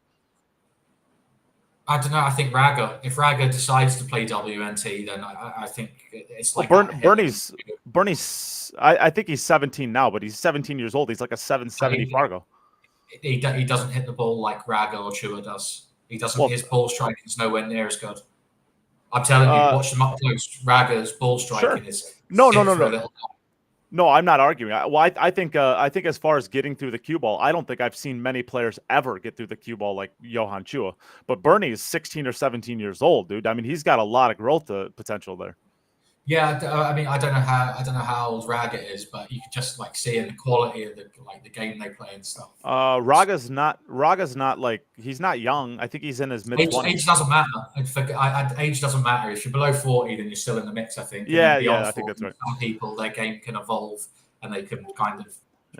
Speaker 2: I don't know. I think Raga. If Raga decides to play WNT, then I think it's like
Speaker 1: Bernie's. I think he's 17 now, but he's 17 years old. He's like a 770 Fargo.
Speaker 2: He doesn't hit the ball like Raga or Chua does. He doesn't. His ball striking is nowhere near as good. I'm telling you, watch them up close. Raga's ball striking is
Speaker 1: no. No, I'm not arguing. I think as far as getting through the cue ball, I don't think I've seen many players ever get through the cue ball like Johan Chua. But Bernie is 16 or 17 years old, dude. I mean, he's got a lot of growth potential there.
Speaker 2: Yeah, I mean, I don't know how old Raga is, but you can just see in the quality of the game they play and stuff.
Speaker 1: Raga's not like, he's not young. I think he's in his mid-20s.
Speaker 2: Age doesn't matter. Age doesn't matter. If you're below 40, then you're still in the mix, I think.
Speaker 1: Yeah, I think that's right.
Speaker 2: Some people, their game can evolve and they can kind of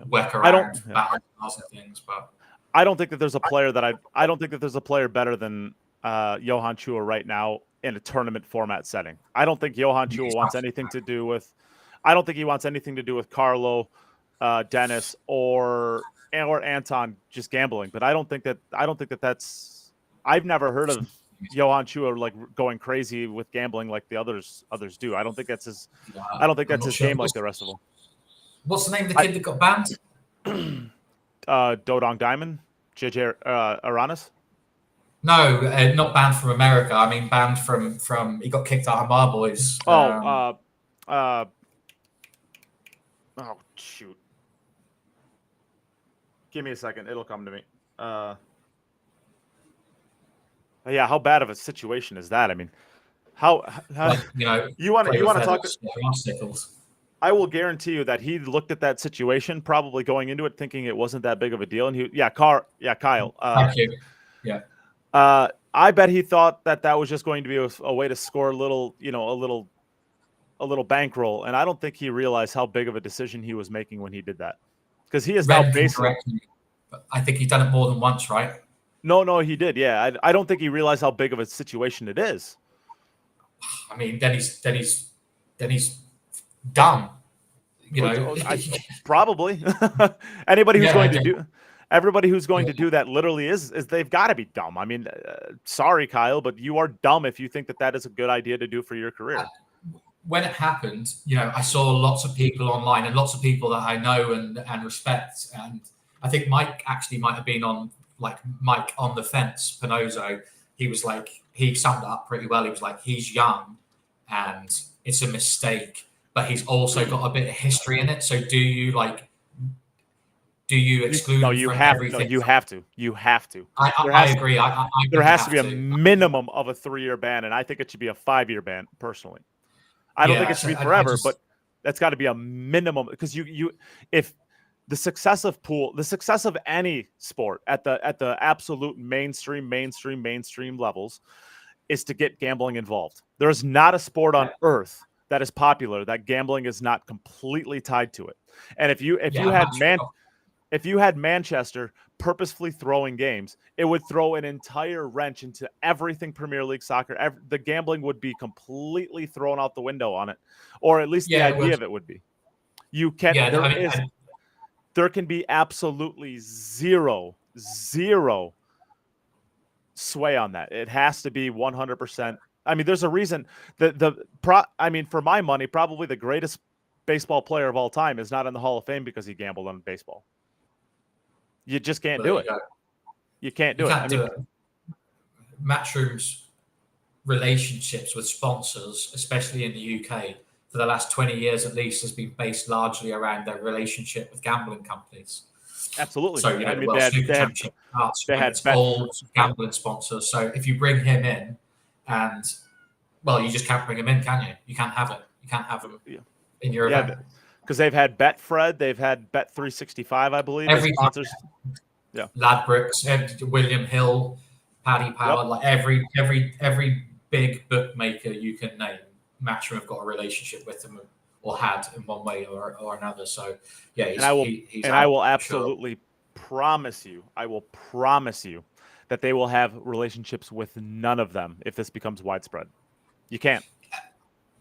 Speaker 2: work around balance and things. But
Speaker 1: I don't think that there's a player I don't think that there's a player better than Johan Chua right now in a tournament format setting. I don't think Johan Chua wants anything to do with. I don't think he wants anything to do with Carlo, Dennis, or Anton just gambling. But I don't think that that's. I've never heard of Johan Chua going crazy with gambling like the others do. I don't think that's his. I don't think that's his game like the rest of them.
Speaker 2: What's the name of the kid that got banned?
Speaker 1: Dodong Diamond, JJ Aranis.
Speaker 2: No, not banned from America. I mean, banned from he got kicked out of Marboys.
Speaker 1: Oh shoot! Give me a second; it'll come to me. Yeah, how bad of a situation is that? I mean, how you want to talk? I will guarantee you that he looked at that situation, probably going into it thinking it wasn't that big of a deal, and Kyle.
Speaker 2: Thank you. Yeah.
Speaker 1: I bet he thought that was just going to be a way to score a little bankroll, and I don't think he realized how big of a decision he was making when he did that, because he is now basically.
Speaker 2: I think he's done it more than once, right?
Speaker 1: No, he did. Yeah, I don't think he realized how big of a situation it is.
Speaker 2: I mean, then he's dumb.
Speaker 1: Probably anybody who's going to do. Everybody who's going to do that literally is they've got to be dumb. I mean, sorry, Kyle, but you are dumb if you think that is a good idea to do for your career.
Speaker 2: When it happened, I saw lots of people online and lots of people that I know and respect. And I think Mike actually might have been on the fence, Pinozo. He was he summed it up pretty well. He was he's young and it's a mistake, but he's also got a bit of history in it. So do you exclude?
Speaker 1: No, you have. No, you have to. You have to.
Speaker 2: I agree.
Speaker 1: There has to be a minimum of a 3-year ban, and I think it should be a 5-year ban. Personally, I don't think it should be forever, but that's got to be a minimum, because if the success of any sport at the absolute mainstream levels is to get gambling involved. There is not a sport on earth that is popular that gambling is not completely tied to it. And if you had Manchester purposefully throwing games, it would throw an entire wrench into everything Premier League soccer. The gambling would be completely thrown out the window on it, or at least the idea of it would be. You can there can be absolutely zero sway on that. It has to be 100%. I mean, there's a reason for my money, probably the greatest baseball player of all time is not in the Hall of Fame because he gambled on baseball. You just can't do it. You can't do it.
Speaker 2: Matchroom's relationships with sponsors, especially in the UK, for the last 20 years at least, has been based largely around their relationship with gambling companies.
Speaker 1: Absolutely.
Speaker 2: So, they had old gambling sponsors. So if you bring him in and, well, you just can't bring him in, can you? You can't have it. You can't have him in your event.
Speaker 1: Because they've had Betfred, they've had Bet365, I believe.
Speaker 2: Every
Speaker 1: sponsors. Yeah.
Speaker 2: Ladbrokes, William Hill, Paddy Power, like every big bookmaker you can name, Matchroom have got a relationship with them or had in one way or another. So yeah,
Speaker 1: I will absolutely promise you that they will have relationships with none of them if this becomes widespread. You can't.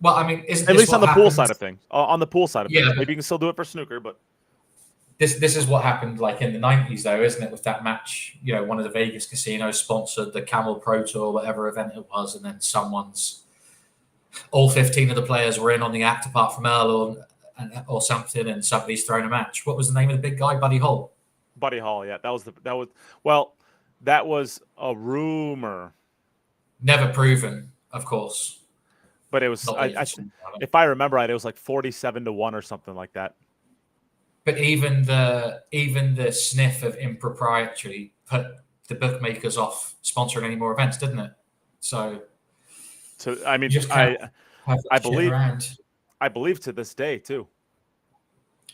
Speaker 2: Well, I mean,
Speaker 1: at least on the pool side of things. On the pool side of things, maybe you can still do it for snooker, but
Speaker 2: this is what happened like in the 90s, though, isn't it? With that match, one of the Vegas casinos sponsored the Camel Pro Tour, whatever event it was, and then all 15 of the players were in on the act apart from Earl or something, and somebody's thrown a match. What was the name of the big guy? Buddy Hall.
Speaker 1: Buddy Hall, yeah, that was a rumor,
Speaker 2: never proven, of course.
Speaker 1: But it was, if I remember right, it was like 47-1 or something like that.
Speaker 2: But even the sniff of impropriety put the bookmakers off sponsoring any more events, didn't it? So
Speaker 1: I mean, I believe to this day too.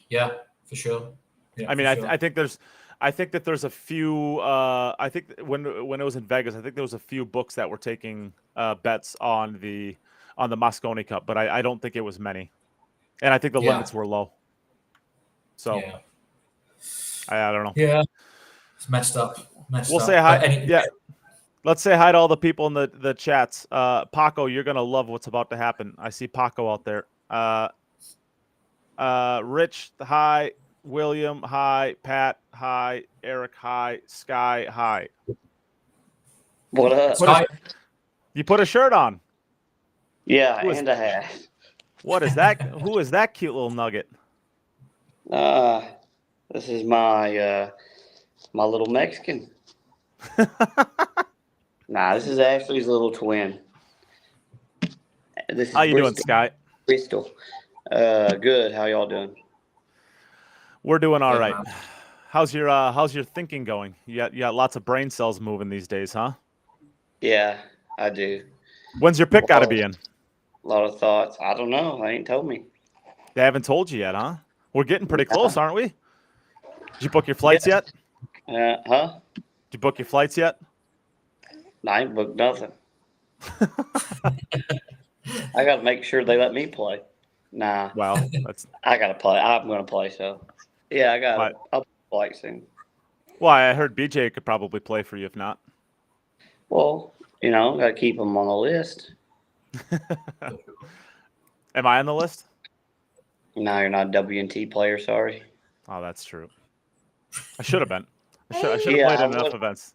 Speaker 2: Yeah, for sure. Yeah,
Speaker 1: I mean, I think that there's a few. I think when it was in Vegas, I think there was a few books that were taking bets on the Moscone Cup, but I don't think it was many, and I think the limits were low. So I don't know.
Speaker 2: Yeah, it's messed up.
Speaker 1: Say hi. Let's say hi to all the people in the chats. Paco, you're gonna love what's about to happen. I see Paco out there. Rich, hi. William, hi. Pat, hi. Eric, hi. Sky, hi.
Speaker 3: What up?
Speaker 1: You put a shirt on.
Speaker 3: Yeah, and a hat.
Speaker 1: What is that? Who is that cute little nugget?
Speaker 3: This is my little Mexican. Nah, this is Ashley's little twin. This is
Speaker 1: how you doing, Sky?
Speaker 3: Bristol. Good. How y'all doing?
Speaker 1: We're doing all right. How's your thinking going? You got lots of brain cells moving these days, huh?
Speaker 3: Yeah, I do.
Speaker 1: When's your pick got to be in?
Speaker 3: A lot of thoughts. I don't know. They ain't told me.
Speaker 1: They haven't told you yet, huh? We're getting pretty close, aren't we? Did you book your flights yet?
Speaker 3: Huh?
Speaker 1: Did you book your flights yet?
Speaker 3: I ain't booked nothing. I got to make sure they let me play. Nah.
Speaker 1: Well,
Speaker 3: I got to play. I'm going to play, so. Yeah, I'll play soon.
Speaker 1: Well, I heard BJ could probably play for you if not.
Speaker 3: Well, got to keep them on the list.
Speaker 1: Am I on the list?
Speaker 3: No, you're not a W&T player, sorry.
Speaker 1: Oh, that's true. I should have been. I should have played in enough events.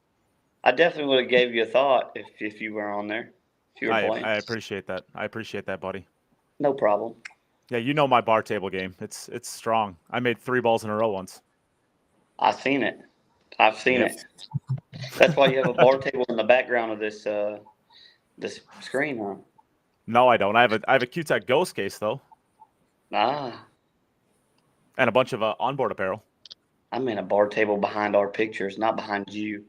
Speaker 3: I definitely would have gave you a thought if you were on there. If you were playing.
Speaker 1: I appreciate that. I appreciate that, buddy.
Speaker 3: No problem.
Speaker 1: Yeah, you know my bar table game. It's strong. I made 3 balls in a row once.
Speaker 3: I've seen it. It. That's why you have a bar table in the background of this screen, huh?
Speaker 1: No, I don't. I have a Q-Tech Ghost case though.
Speaker 3: Ah.
Speaker 1: And a bunch of onboard apparel.
Speaker 3: I'm in a bar table behind our pictures, not behind you.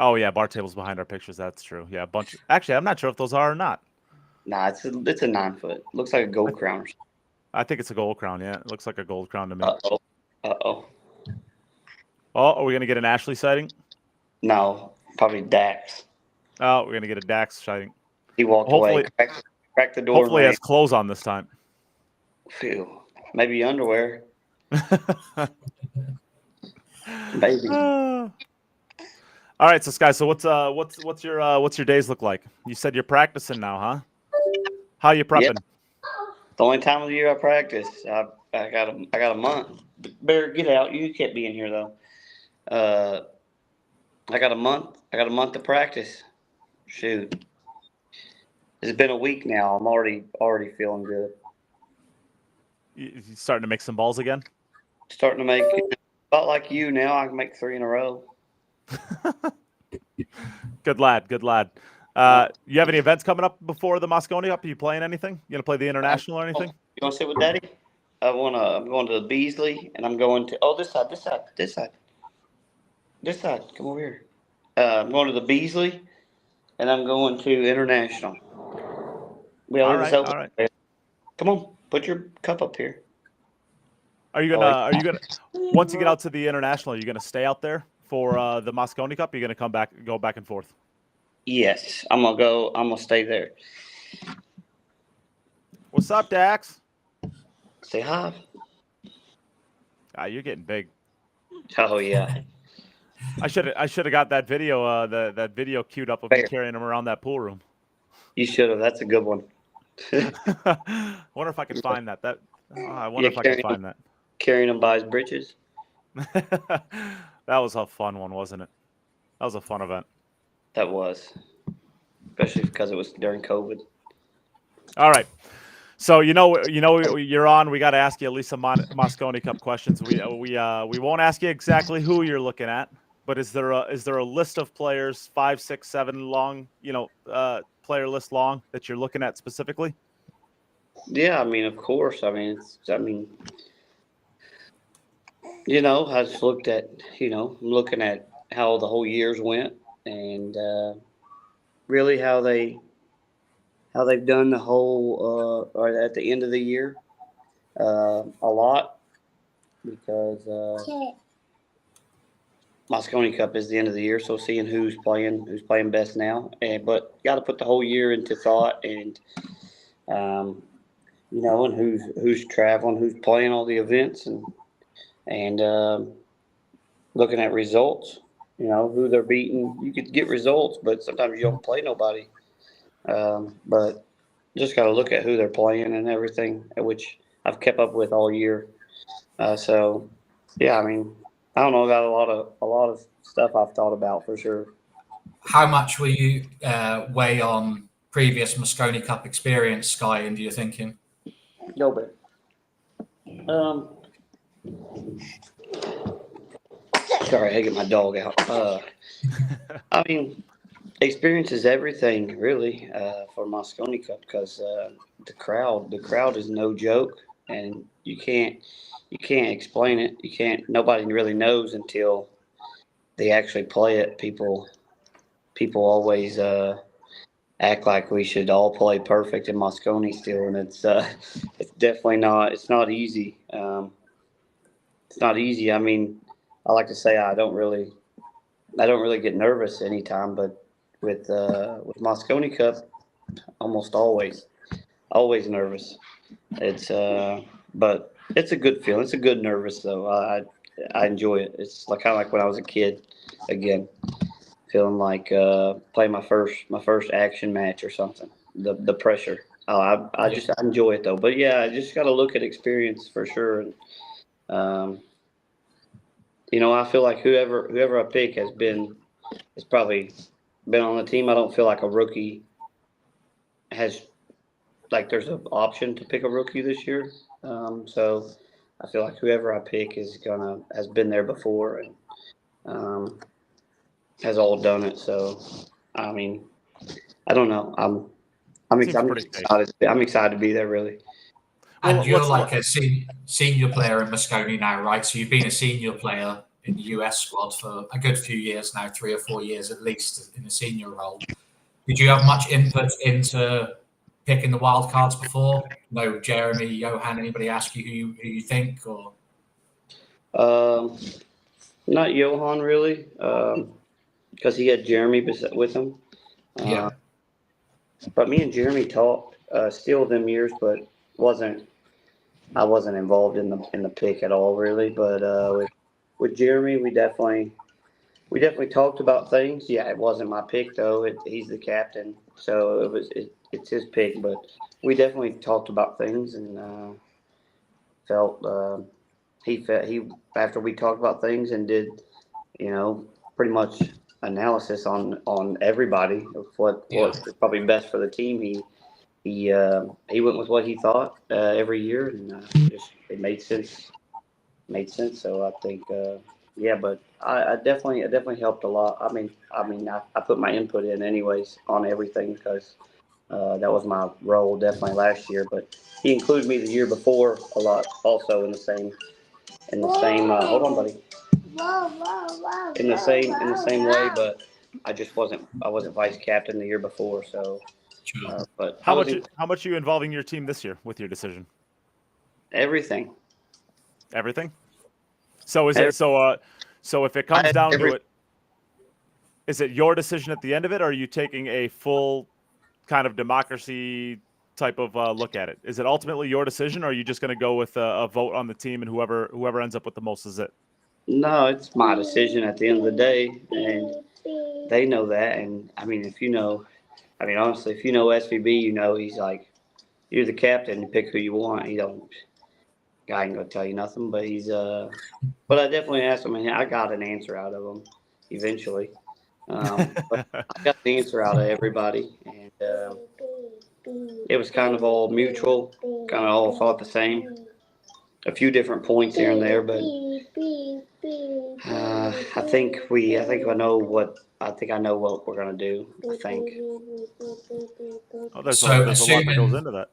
Speaker 1: Oh yeah, bar tables behind our pictures. That's true. Yeah, a bunch. Actually, I'm not sure if those are or not.
Speaker 3: Nah, it's a 9 foot. Looks like a gold crown or something.
Speaker 1: I think it's a gold crown. Yeah, it looks like a gold crown to me.
Speaker 3: Uh-oh.
Speaker 1: Oh, are we gonna get an Ashley sighting?
Speaker 3: No, probably Dax.
Speaker 1: Oh, we're gonna get a Dax sighting.
Speaker 3: He walked away, cracked the door.
Speaker 1: Hopefully, he has clothes on this time.
Speaker 3: Phew. Maybe underwear. Maybe.
Speaker 1: All right, so Sky, so what's your days look like? You said you're practicing now, huh? How you prepping?
Speaker 3: Yeah. The only time of the year I practice, I got a month. Bear, get out. You can't be in here though. I got a month. I got a month to practice. Shoot, it's been a week now. I'm already feeling good.
Speaker 1: You starting to make some balls again?
Speaker 3: Starting to make about like you now. I can make 3 in a row.
Speaker 1: Good lad. Good lad. You have any events coming up before the Moscone Cup? Are you playing anything? You gonna play the international or anything?
Speaker 3: You want to sit with Daddy? I'm going to the Beasley, and I'm going to this side. Come over here. I'm going to the Beasley, and I'm going to international.
Speaker 1: All right.
Speaker 3: Come on, put your cup up here.
Speaker 1: Are you gonna once you get out to the international, are you gonna stay out there for the Moscone Cup? Or are you gonna go back and forth?
Speaker 3: Yes, I'm gonna stay there.
Speaker 1: What's up, Dax?
Speaker 3: Say hi.
Speaker 1: You're getting big.
Speaker 3: Oh yeah.
Speaker 1: I should have got that video that video queued up of me carrying him around that pool room.
Speaker 3: You should have. That's a good one.
Speaker 1: Wonder if I can find that. I wonder if I can find that.
Speaker 3: Carrying him by his britches.
Speaker 1: That was a fun one, wasn't it? That was a fun event.
Speaker 3: That was, especially because it was during COVID.
Speaker 1: All right. So you're on. We got to ask you at least some Moscone Cup questions. We won't ask you exactly who you're looking at, but is there a list of players 5, 6, 7 long, player list long that you're looking at specifically?
Speaker 3: Yeah, I mean, of course. I just looked at, I'm looking at how the whole years went and really how they've done the whole or at the end of the year a lot because Mosconi Cup is the end of the year, so seeing who's playing best now, but got to put the whole year into thought and and who's traveling, who's playing all the events and looking at results. Who they're beating. You could get results, but sometimes you don't play nobody. But just got to look at who they're playing and everything, which I've kept up with all year. So, yeah, I mean, I don't know. Got a lot of stuff I've thought about for sure.
Speaker 2: How much will you weigh on previous Moscone Cup experience, Sky, into your thinking?
Speaker 3: No bit. Sorry, I had to get my dog out. I mean, experience is everything, really, for Moscone Cup because the crowd is no joke, and you can't explain it. Nobody really knows until they actually play it. People always act like we should all play perfect in Moscone still, and it's definitely not. It's not easy. It's not easy. I mean, I like to say I don't really get nervous anytime, but with Moscone Cup, almost always nervous. It's but it's a good feeling. It's a good nervous though. I enjoy it. It's kind of like when I was a kid again, feeling like playing my first action match or something. The pressure. I enjoy it though. But yeah, I just got to look at experience for sure. And I feel like whoever I pick has probably been on the team. I don't feel like a rookie has there's an option to pick a rookie this year. So I feel like whoever I pick has been there before and has all done it. So I mean, I don't know. I'm excited to be there really.
Speaker 2: And you're like a senior player in Moscone now, right? So you've been a senior player in the US squad for a good few years now, 3 or 4 years at least in a senior role. Did you have much input into picking the wild cards before? No, Jeremy, Johan, anybody ask you who you think? Or
Speaker 3: Not Johan really, because he had Jeremy with him.
Speaker 2: Yeah.
Speaker 3: But me and Jeremy talked still them years, but wasn't I wasn't involved in the pick at all really. But with Jeremy, we definitely talked about things. Yeah, it wasn't my pick though. He's the captain, so it's his pick. But we definitely talked about things and felt he after we talked about things and did pretty much analysis on everybody of what is probably best for the team. He went with what he thought every year, and just it made sense. Made sense. So I think yeah, but I definitely helped a lot. I put my input in anyways on everything because that was my role definitely last year. But he included me the year before a lot also in the same. Hold on, buddy. In the same way, but I wasn't vice captain the year before, so.
Speaker 2: Sure.
Speaker 3: But
Speaker 1: How much are you involving your team this year with your decision?
Speaker 3: everything.
Speaker 1: Everything. So is it so if it comes down to it, is it your decision at the end of it, or are you taking a full kind of democracy type of look at it? Is it ultimately your decision, or are you just going to go with a vote on the team and whoever ends up with the most is it?
Speaker 3: No, it's my decision at the end of the day, and they know that. And I mean, honestly, if you know SVB, he's like, you're the captain. You pick who you want. He don't. Guy ain't gonna tell you nothing, but But I definitely asked him, and I got an answer out of him eventually. But I got an answer out of everybody, and it was kind of all mutual, kind of all thought the same. A few different points here and there, but I think I know what we're gonna do. I think.
Speaker 1: Oh, there's
Speaker 2: So
Speaker 1: a lot that goes into that.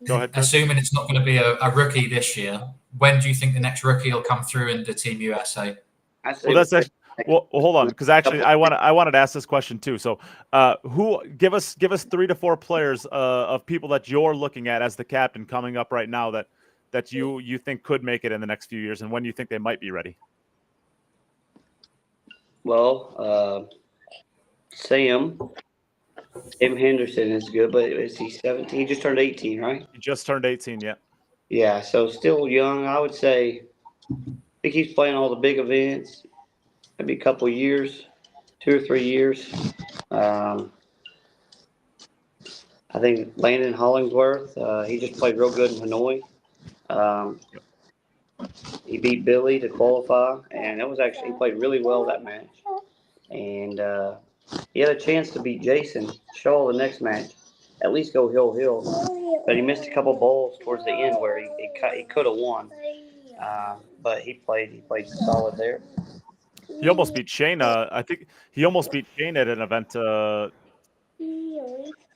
Speaker 1: Go ahead, Chris.
Speaker 2: Assuming it's not going to be a rookie this year, when do you think the next rookie will come through into Team USA?
Speaker 1: Well, hold on, because actually I wanted to ask this question too. So, who give us 3 to 4 players of people that you're looking at as the captain coming up right now that you think could make it in the next few years, and when you think they might be ready?
Speaker 3: Well, Sam Henderson is good, but is he 17? He just turned 18, right?
Speaker 1: He just turned 18, yeah.
Speaker 3: Yeah, so still young. I would say, I think he's playing all the big events. Maybe a couple of years, 2 or 3 years. I think Landon Hollingsworth, he just played real good in Hanoi. He beat Billy to qualify, and he played really well that match. And he had a chance to beat Jason Shaw the next match, at least go hill. But he missed a couple balls towards the end where he could have won. But he played solid there.
Speaker 1: He almost beat Shane. I think he almost beat Shane at an event. Yeah,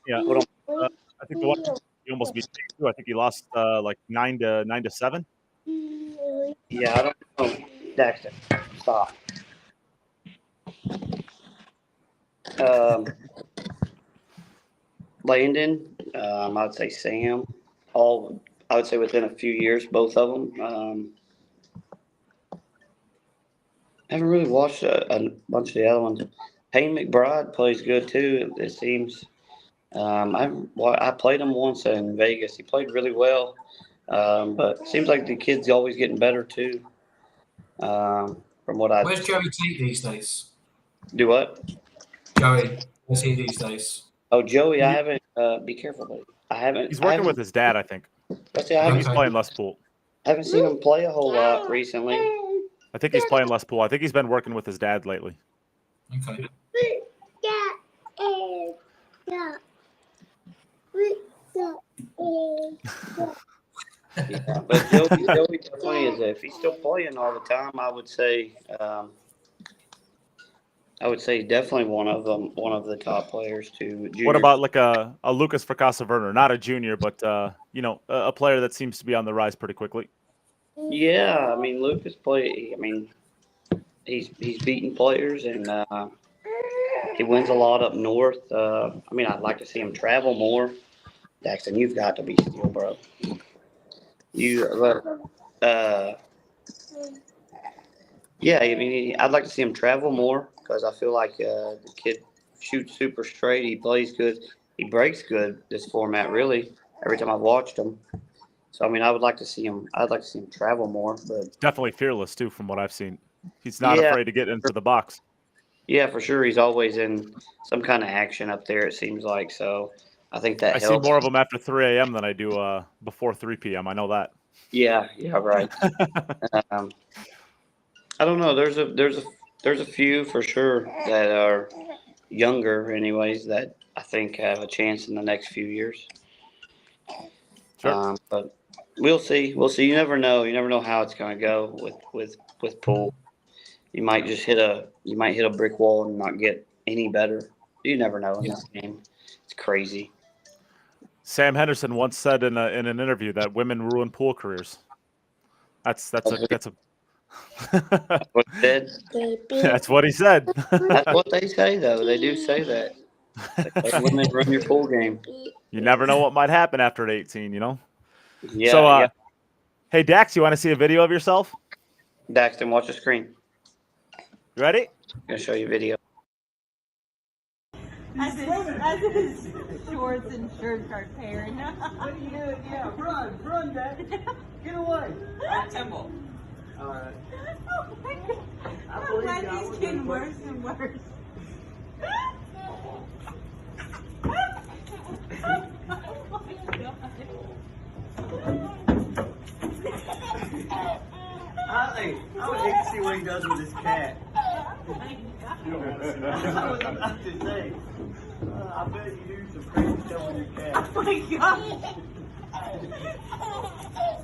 Speaker 1: I think the one he almost beat Shane too. I think he lost like 9-7.
Speaker 3: Yeah, I don't know. Daxter, stop. Landon, I'd say Sam. I would say within a few years, both of them. I haven't really watched a bunch of the other ones. Payne McBride plays good too. It seems. I played him once in Vegas. He played really well, but it seems like the kid's always getting better too. From what I
Speaker 2: Where's Joey Tate these days?
Speaker 3: do, what?
Speaker 2: Joey, where's he these days?
Speaker 3: Oh, Joey, I haven't. Be careful, buddy. I haven't.
Speaker 1: He's working with his dad, I think.
Speaker 3: Let's see, I
Speaker 1: He's playing less pool.
Speaker 3: haven't seen him play a whole lot recently.
Speaker 1: I think he's playing less pool. I think he's been working with his dad lately.
Speaker 2: Okay.
Speaker 3: Yeah, but Joey definitely is. If he's still playing all the time, I would say definitely one of the top players to.
Speaker 1: What about like a Lucas Fracassa Werner, not a junior, but a player that seems to be on the rise pretty quickly?
Speaker 3: Yeah, I mean Lucas play. I mean, he's beating players and he wins a lot up north. I'd like to see him travel more. Daxton, you've got to be still, bro. Yeah, I mean, I'd like to see him travel more because I feel like the kid shoots super straight. He plays good. He breaks good. This format, really, every time I've watched him. So I mean, I would like to see him. I'd like to see him travel more. But
Speaker 1: Definitely fearless too, from what I've seen. He's not
Speaker 3: yeah,
Speaker 1: afraid to get into the box.
Speaker 3: yeah, for sure. He's always in some kind of action up there. It seems like so. I think that
Speaker 1: I see
Speaker 3: helps.
Speaker 1: more of him after 3 a.m. than I do before 3 p.m. I know that.
Speaker 3: Yeah, yeah, right. Um, I don't know. There's a few for sure that are younger, anyways, that I think have a chance in the next few years.
Speaker 1: Sure.
Speaker 3: But we'll see. We'll see. You never know. You never know how it's going to go with pool. You might just hit a brick wall and not get any better. You never know in this game. It's crazy.
Speaker 1: Sam Henderson once said in an interview that women ruin pool careers. That's
Speaker 3: That's what he said.
Speaker 1: that's what he said.
Speaker 3: That's what they say, though. They do say that. They say women run your pool game.
Speaker 1: You never know what might happen after 18, you know?
Speaker 3: Yeah.
Speaker 1: So,
Speaker 3: yeah.
Speaker 1: Hey, Dax, you want to see a video of yourself?
Speaker 3: Daxton, watch the screen.
Speaker 1: You ready?
Speaker 3: I'm gonna show you a video.
Speaker 4: As his shorts and shirt are tearing.
Speaker 5: What are you doing? Yeah, run, Dad. Get away.
Speaker 6: Temple.
Speaker 5: All right.
Speaker 4: Oh my God. I'm glad he's getting worse and worse. Oh my God.
Speaker 5: I would hate to see what he does with his cat.
Speaker 4: Oh my God.
Speaker 5: I was about to say, I bet you do some crazy stuff with your cat.
Speaker 4: Oh my God.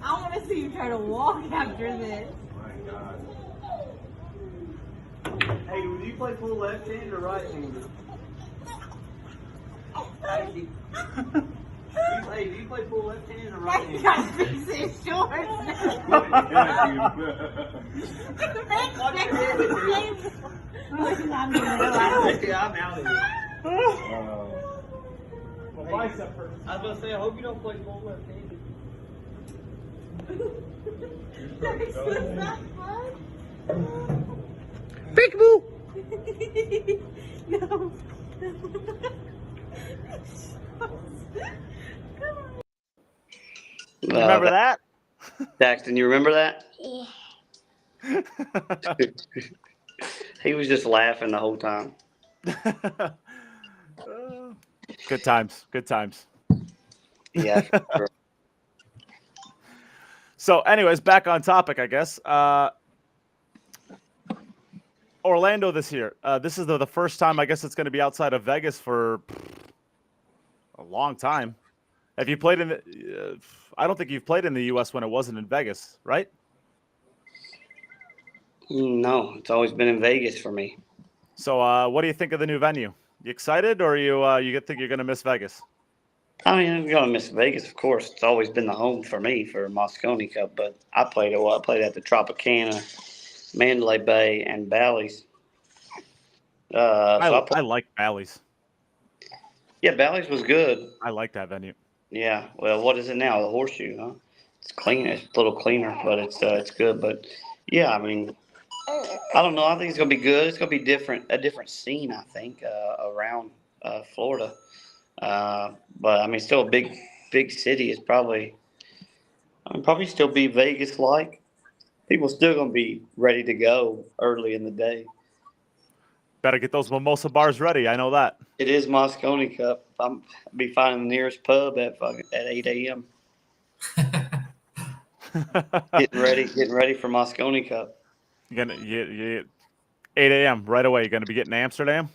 Speaker 4: I want to see you try to walk after this.
Speaker 5: My God. Hey, do you play full left-handed or right-handed? Hey, do you play full left-handed or
Speaker 4: I
Speaker 5: right-handed?
Speaker 4: got to fix his shorts. I'm
Speaker 5: out of here.
Speaker 6: Well, bicep hurts.
Speaker 5: I was about to say, I hope you don't play full left-handed.
Speaker 3: Peekaboo.
Speaker 4: No.
Speaker 1: Remember that?
Speaker 3: Daxton, you remember that? He was just laughing the whole time.
Speaker 1: Good times. Good times.
Speaker 3: Yeah. For sure.
Speaker 1: So, anyways, back on topic, I guess. Orlando this year. This is the first time, I guess, it's going to be outside of Vegas for a long time. Have you played in the? I don't think you've played in the U.S. when it wasn't in Vegas, right?
Speaker 3: No, it's always been in Vegas for me.
Speaker 1: So, what do you think of the new venue? You excited, or you think you're going to miss Vegas?
Speaker 3: I mean, I'm gonna miss Vegas, of course. It's always been the home for me for Moscone Cup, but I played at the Tropicana, Mandalay Bay, and Bally's.
Speaker 1: I like Bally's.
Speaker 3: Yeah, Bally's was good.
Speaker 1: I like that venue.
Speaker 3: Yeah. Well, what is it now? The Horseshoe, huh? It's clean. It's a little cleaner, but it's good. But yeah, I mean, I don't know. I think it's gonna be good. It's gonna be a different scene. I think around Florida. But I mean, still a big city is probably still be Vegas like. People still gonna be ready to go early in the day.
Speaker 1: Better get those mimosa bars ready. I know that.
Speaker 3: It is Moscone Cup. I'll be finding the nearest pub at 8 a.m. getting ready for Moscone Cup.
Speaker 1: You're gonna you 8 a.m. right away. You're gonna be getting to Amsterdam.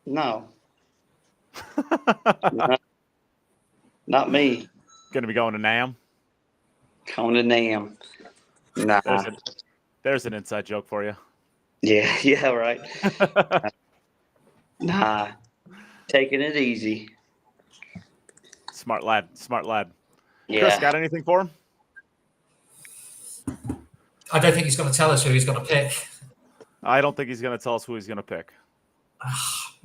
Speaker 3: No. Not me.
Speaker 1: Gonna be going to Nam.
Speaker 3: Going to Nam. Nah.
Speaker 1: There's an inside joke for you.
Speaker 3: Yeah, right. Nah. Taking it easy.
Speaker 1: Smart lad.
Speaker 3: Yeah.
Speaker 1: Chris, got anything for him?
Speaker 2: I don't think he's going to tell us who he's going to pick.
Speaker 1: I don't think he's going to tell us who he's going to pick.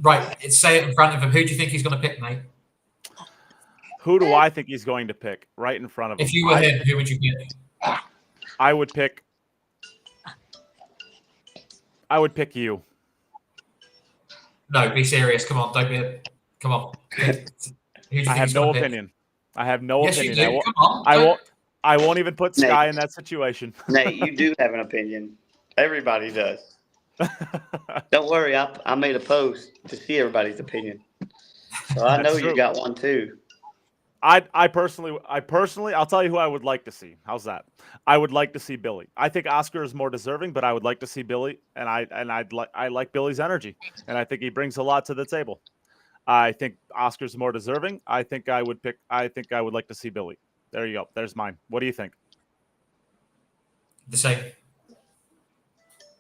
Speaker 2: Right. Say it in front of him. Who do you think he's going to pick, mate?
Speaker 1: Who do I think he's going to pick right in front of him?
Speaker 2: If you were him, who would you pick?
Speaker 1: I would pick I would pick you.
Speaker 2: No, be serious. Come on, don't be. Come on. Who do you
Speaker 1: I
Speaker 2: think
Speaker 1: have
Speaker 2: he's gonna
Speaker 1: no
Speaker 2: pick?
Speaker 1: opinion. I have no
Speaker 2: Yes,
Speaker 1: opinion.
Speaker 2: you do. Come on.
Speaker 1: I won't. I won't even put
Speaker 3: Nate.
Speaker 1: Sky in that situation.
Speaker 3: Nate, you do have an opinion. Everybody does. Don't worry, I made a post to see everybody's opinion. So I know
Speaker 1: That's
Speaker 3: you
Speaker 1: true.
Speaker 3: got one too.
Speaker 1: I personally, I'll tell you who I would like to see. How's that? I would like to see Billy. I think Oscar is more deserving, but I would like to see Billy, and I like Billy's energy, and I think he brings a lot to the table. I think Oscar's more deserving. I think I would like to see Billy. There you go. There's mine. What do you think?
Speaker 2: The same.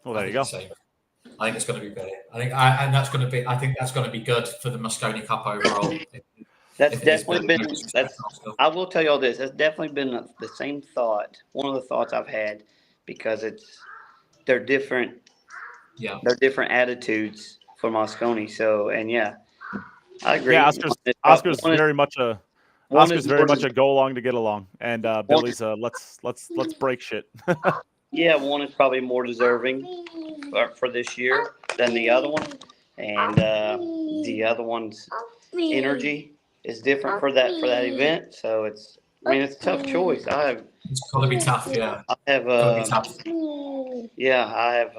Speaker 1: Well,
Speaker 2: I
Speaker 1: there you
Speaker 2: think
Speaker 1: go.
Speaker 2: the same. I think it's going to be Billy. I think that's going to be good for the Moscone Cup overall.
Speaker 3: That's
Speaker 2: If it is
Speaker 3: definitely
Speaker 2: Billy,
Speaker 3: been.
Speaker 2: no disrespect,
Speaker 3: That's.
Speaker 2: Oscar.
Speaker 3: I will tell you all this. That's definitely been the same thought. One of the thoughts I've had because they're different.
Speaker 2: Yeah.
Speaker 3: They're different attitudes for Moscone. So and yeah, I agree.
Speaker 1: Yeah, Oscar's very much a go along to get along, and Billy's a let's break shit.
Speaker 3: Yeah, one is probably more deserving for this year than the other one, and the other one's energy is different for that event. So it's a tough choice.
Speaker 2: It's going to be tough, yeah.
Speaker 3: I have
Speaker 2: Going to be tough.
Speaker 3: yeah, I have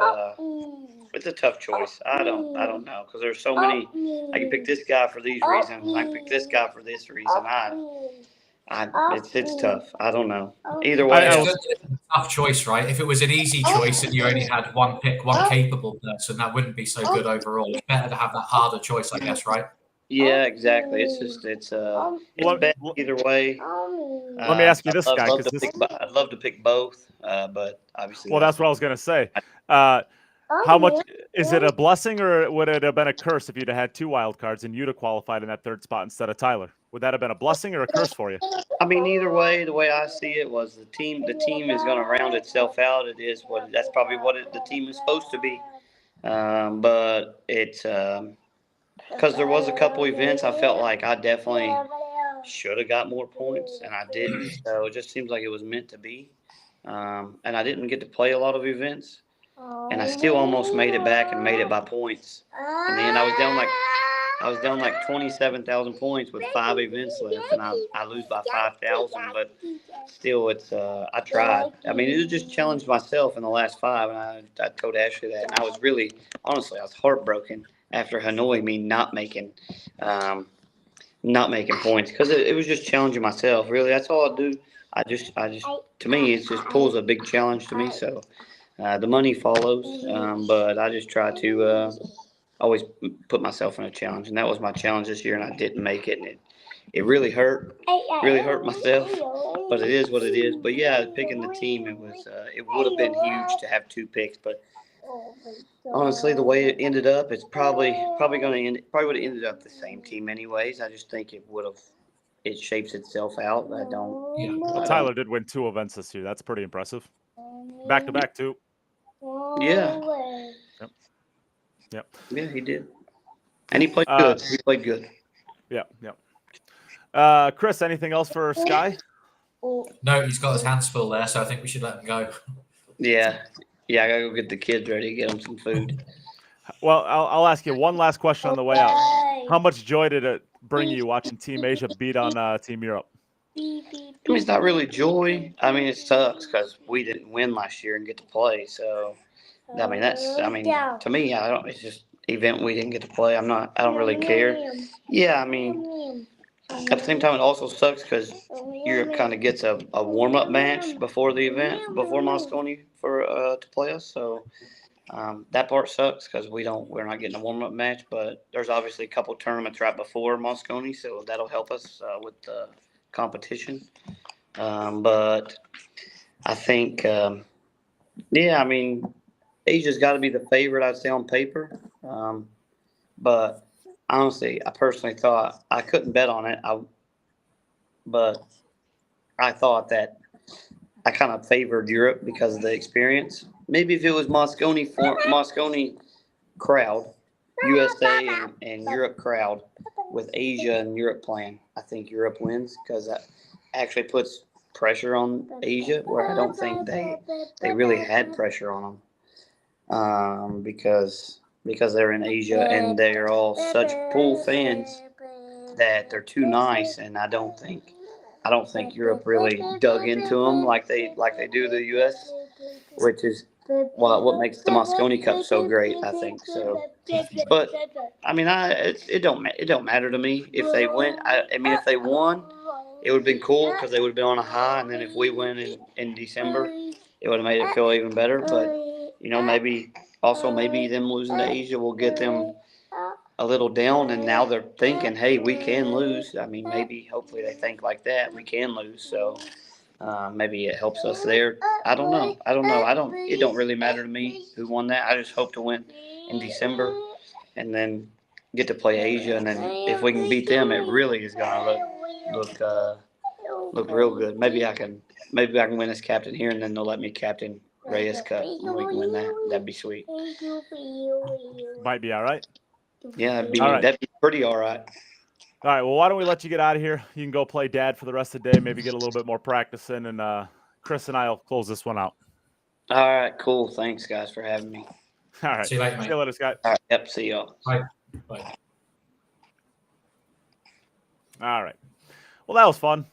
Speaker 3: it's a tough choice. I don't know because there's so many. I can pick this guy for these reasons. I can pick this guy for this reason. It's tough. I don't know. Either way,
Speaker 2: It's a tough choice, right? If it was an easy choice and you only had one pick, one capable person, that wouldn't be so good overall. It's better to have that harder choice, I guess, right?
Speaker 3: yeah, exactly. It's bad either way.
Speaker 1: Let me ask you this, guy, because
Speaker 3: I'd love to pick both, but obviously.
Speaker 1: Well, that's what I was gonna say. How much is it a blessing, or would it have been a curse if you'd have had 2 wild cards and you'd have qualified in that 3rd spot instead of Tyler? Would that have been a blessing or a curse for you?
Speaker 3: I mean, either way, the way I see it was the team is going to round itself out. It is that's probably what the team is supposed to be. But it's because there was a couple events I felt like I definitely should have got more points and I didn't. So it just seems like it was meant to be. And I didn't get to play a lot of events, and I still almost made it back and made it by points. And then I was down like 27,000 points with 5 events left, and I lose by 5,000. But still, it's I tried. I mean, it just challenged myself in the last 5, and I told Ashley that. And I was really, honestly, I was heartbroken after Hanoi me not making points because it was just challenging myself. Really, that's all I do. I just to me, it just pulls a big challenge to me. So the money follows, but I just try to. Always put myself in a challenge, and that was my challenge this year, and I didn't make it, and it really hurt myself, but it is what it is. But yeah, picking the team, it would have been huge to have 2 picks, but honestly, the way it ended up, it's probably would have ended up the same team anyways. I just think it shapes itself out. I don't.
Speaker 2: Yeah.
Speaker 1: Well, Tyler did win 2 events this year. That's pretty impressive. Back to back, too.
Speaker 3: Yeah.
Speaker 1: Yep.
Speaker 3: Yeah, he did. And he played good. He played good.
Speaker 1: Yeah. Chris, anything else for Sky?
Speaker 2: No, he's got his hands full there, so I think we should let him go.
Speaker 3: Yeah. Yeah, I got to go get the kids ready, get them some food.
Speaker 1: Well, I'll ask you one last question on the way out. How much joy did it bring you watching Team Asia beat on Team Europe?
Speaker 3: I mean, it's not really joy. I mean, it sucks because we didn't win last year and get to play. So, I mean, to me, it's just event we didn't get to play. I don't really care. Yeah, I mean, at the same time, it also sucks because Europe kind of gets a warm-up match before the event, before Moscone to play us. So that part sucks because we're not getting a warm-up match. But there's obviously a couple tournaments right before Moscone, so that'll help us with the competition. But I think, I mean, Asia's got to be the favorite, I'd say, on paper. But honestly, I personally thought I couldn't bet on it. But I thought that I kind of favored Europe because of the experience. Maybe if it was Moscone crowd, USA and Europe crowd with Asia and Europe playing, I think Europe wins because that actually puts pressure on Asia where I don't think they really had pressure on them. because they're in Asia and they're all such pool fans that they're too nice, and I don't think Europe really dug into them like they do the U.S., which is what makes the Mosconi Cup so great, I think. So, but I mean, it don't matter to me if they win. I mean, if they won, it would have been cool because they would have been on a high, and then if we win in December, it would have made it feel even better. But maybe them losing to Asia will get them a little down, and now they're thinking, hey, we can lose. I mean, hopefully they think like that. We can lose, so maybe it helps us there. I don't know. It don't really matter to me who won that. I just hope to win in December, and then get to play Asia, and then if we can beat them, it really is gonna look real good. Maybe I can win as captain here, and then they'll let me captain Reyes Cup, and we can win that. That'd be sweet.
Speaker 1: Might be all right.
Speaker 3: Yeah, that'd be pretty all right.
Speaker 1: All right, well, why don't we let you get out of here? You can go play dad for the rest of the day, maybe get a little bit more practice in, and Chris and I will close this one out.
Speaker 3: All right, cool. Thanks, guys, for having me.
Speaker 1: All right.
Speaker 2: See you later, mate.
Speaker 1: See you later, Scott.
Speaker 3: All right, yep, see y'all.
Speaker 2: Bye. Bye.
Speaker 1: All right. Well, that was fun.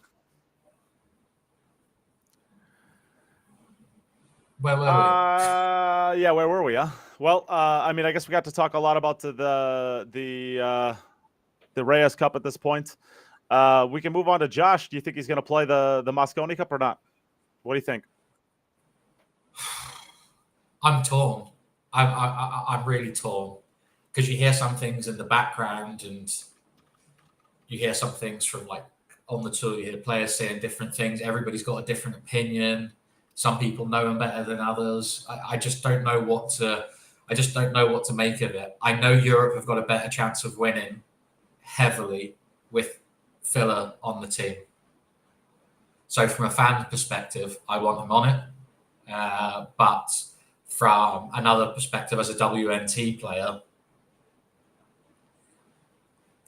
Speaker 2: Where were we?
Speaker 1: Yeah, where were we? Well, I mean, I guess we got to talk a lot about the Reyes Cup at this point. We can move on to Josh. Do you think he's going to play the Moscone Cup or not? What do you think?
Speaker 2: I'm torn. I'm really torn because you hear some things in the background, and you hear some things from like on the tour. You hear players saying different things. Everybody's got a different opinion. Some people know him better than others. I just don't know what to make of it. I know Europe have got a better chance of winning heavily with Filler on the team. So from a fan perspective, I want him on it. But from another perspective, as a WNT player,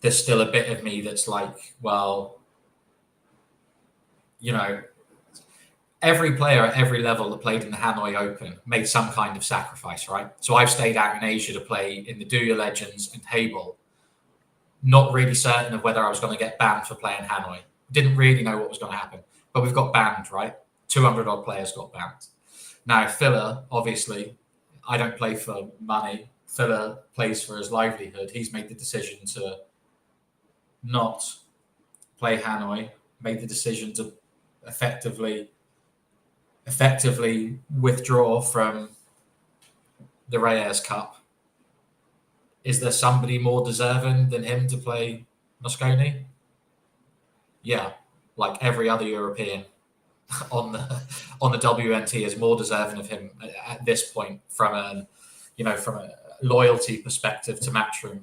Speaker 2: there's still a bit of me that's like, well, every player at every level that played in the Hanoi Open made some kind of sacrifice, right? So I've stayed out in Asia to play in the Do Your Legends and Hable, not really certain of whether I was going to get banned for playing Hanoi. Didn't really know what was going to happen, but we've got banned, right? 200 odd players got banned. Now, Filler, obviously, I don't play for money. Filler plays for his livelihood. He's made the decision to not play Hanoi, made the decision to effectively withdraw from the Reyes Cup. Is there somebody more deserving than him to play Moscone? Yeah, like every other European on the WNT is more deserving of him at this point from a loyalty perspective to Matchroom,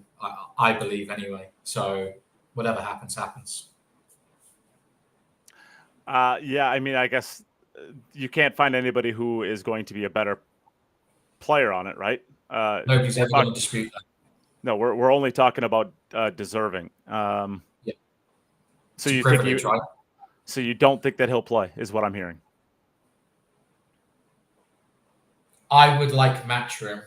Speaker 2: I believe anyway. So whatever happens, happens.
Speaker 1: Yeah, I mean, I guess you can't find anybody who is going to be a better player on it, right?
Speaker 2: Nobody's ever going to dispute that.
Speaker 1: No, we're only talking about deserving. Yeah. So you think
Speaker 2: right?
Speaker 1: So you don't think that he'll play, is what I'm hearing.
Speaker 2: I would like Matchroom.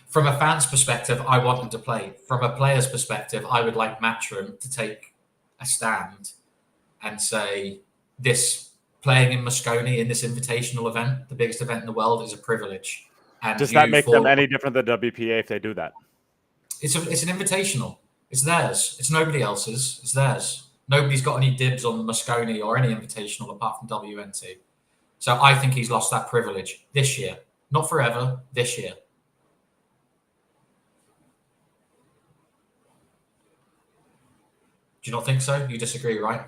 Speaker 2: From a fan's perspective, I want him to play. From a player's perspective, I would like Matchroom to take a stand and say, this playing in Moscone in this invitational event, the biggest event in the world, is a privilege. And
Speaker 1: does that make them any different than WPA if they do that?
Speaker 2: It's an invitational. It's theirs. It's nobody else's. It's theirs. Nobody's got any dibs on Moscone or any invitational apart from WNT. So I think he's lost that privilege this year. Not forever, this year. Do you not think so? You disagree, right?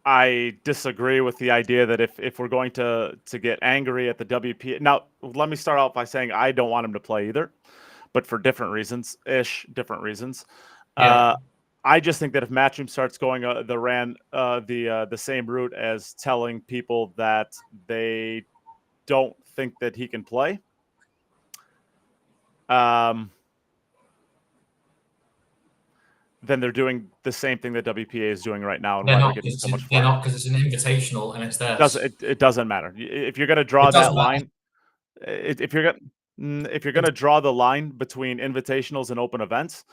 Speaker 1: I disagree with the idea that if we're going to get angry at the WPA. Now, let me start out by saying I don't want him to play either, but for different reasons. Yeah. I just think that if Matchroom starts going the same route as telling people that they don't think that he can play, then they're doing the same thing that WPA is doing right now. And
Speaker 2: they're not because it's an invitational and it's theirs.
Speaker 1: It doesn't matter. If you're going to draw that line, if you're going If you're going to draw the line between invitationals and open events,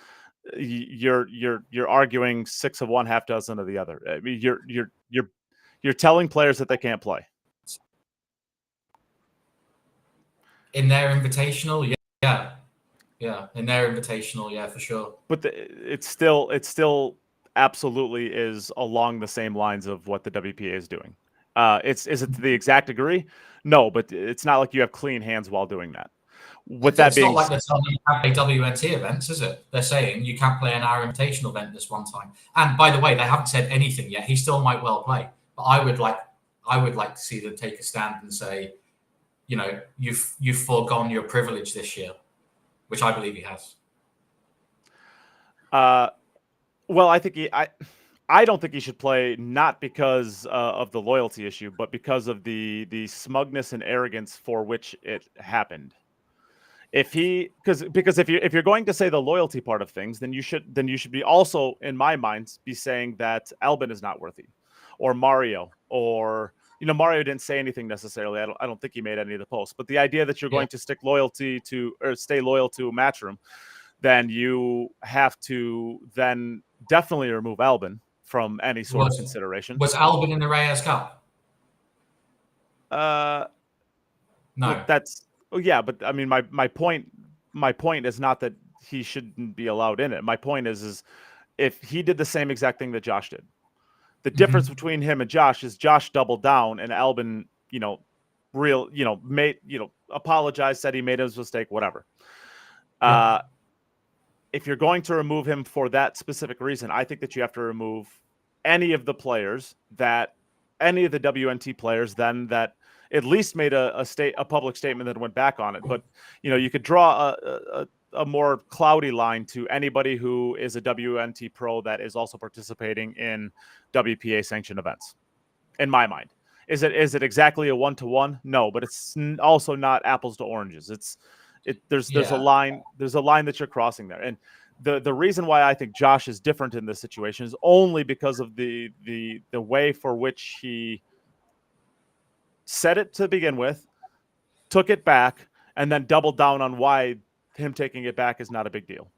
Speaker 1: you're arguing 6 of one, half dozen of the other. I mean, you're telling players that they can't play
Speaker 2: in their invitational. Yeah, in their invitational, yeah, for sure.
Speaker 1: But it's still absolutely is along the same lines of what the WPA is doing. Is it to the exact degree? No, but it's not like you have clean hands while doing that. With that being,
Speaker 2: it's not like they're telling you can't play WNT events, is it? They're saying you can't play an our invitational event this one time. And by the way, they haven't said anything yet. He still might well play, but I would like to see them take a stand and say, you've foregone your privilege this year, which I believe he has.
Speaker 1: Well, I think I don't think he should play, not because of the loyalty issue, but because of the smugness and arrogance for which it happened. Because if you're going to say the loyalty part of things, then you should be also, in my mind, be saying that Albin is not worthy, or Mario, or Mario didn't say anything necessarily. I don't think he made any of the posts, but the idea that you're going to stay loyal to Matchroom, then you have to then definitely remove Albin from any sort of consideration.
Speaker 2: Was Albin in the Reyes Cup?
Speaker 1: No. But I mean, my point is not that he shouldn't be allowed in it. My point is if he did the same exact thing that Josh did, the difference between him and Josh is Josh doubled down and Albin, apologized, said he made his mistake, whatever. If you're going to remove him for that specific reason, I think that you have to remove any of the WNT players then that at least made a public statement that went back on it. But you could draw a more cloudy line to anybody who is a WNT pro that is also participating in WPA sanctioned events. In my mind, is it exactly a 1-to-1? No, but it's also not apples to oranges. There's a line that you're crossing there. And the reason why I think Josh is different in this situation is only because of the way for which he said it to begin with, took it back, and then doubled down on why him taking it back is not a big deal.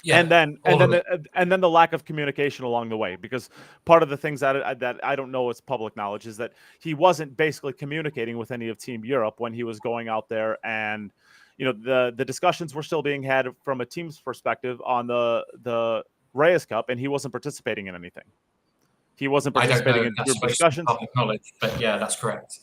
Speaker 1: Yeah, and then the lack of communication along the way, because part of the things that I don't know is public knowledge is that he wasn't basically communicating with any of Team Europe when he was going out there, and the discussions were still being had from a team's perspective on the Reyes Cup, and he wasn't participating in anything. He wasn't participating in group discussions.
Speaker 2: Public knowledge, but yeah, that's correct.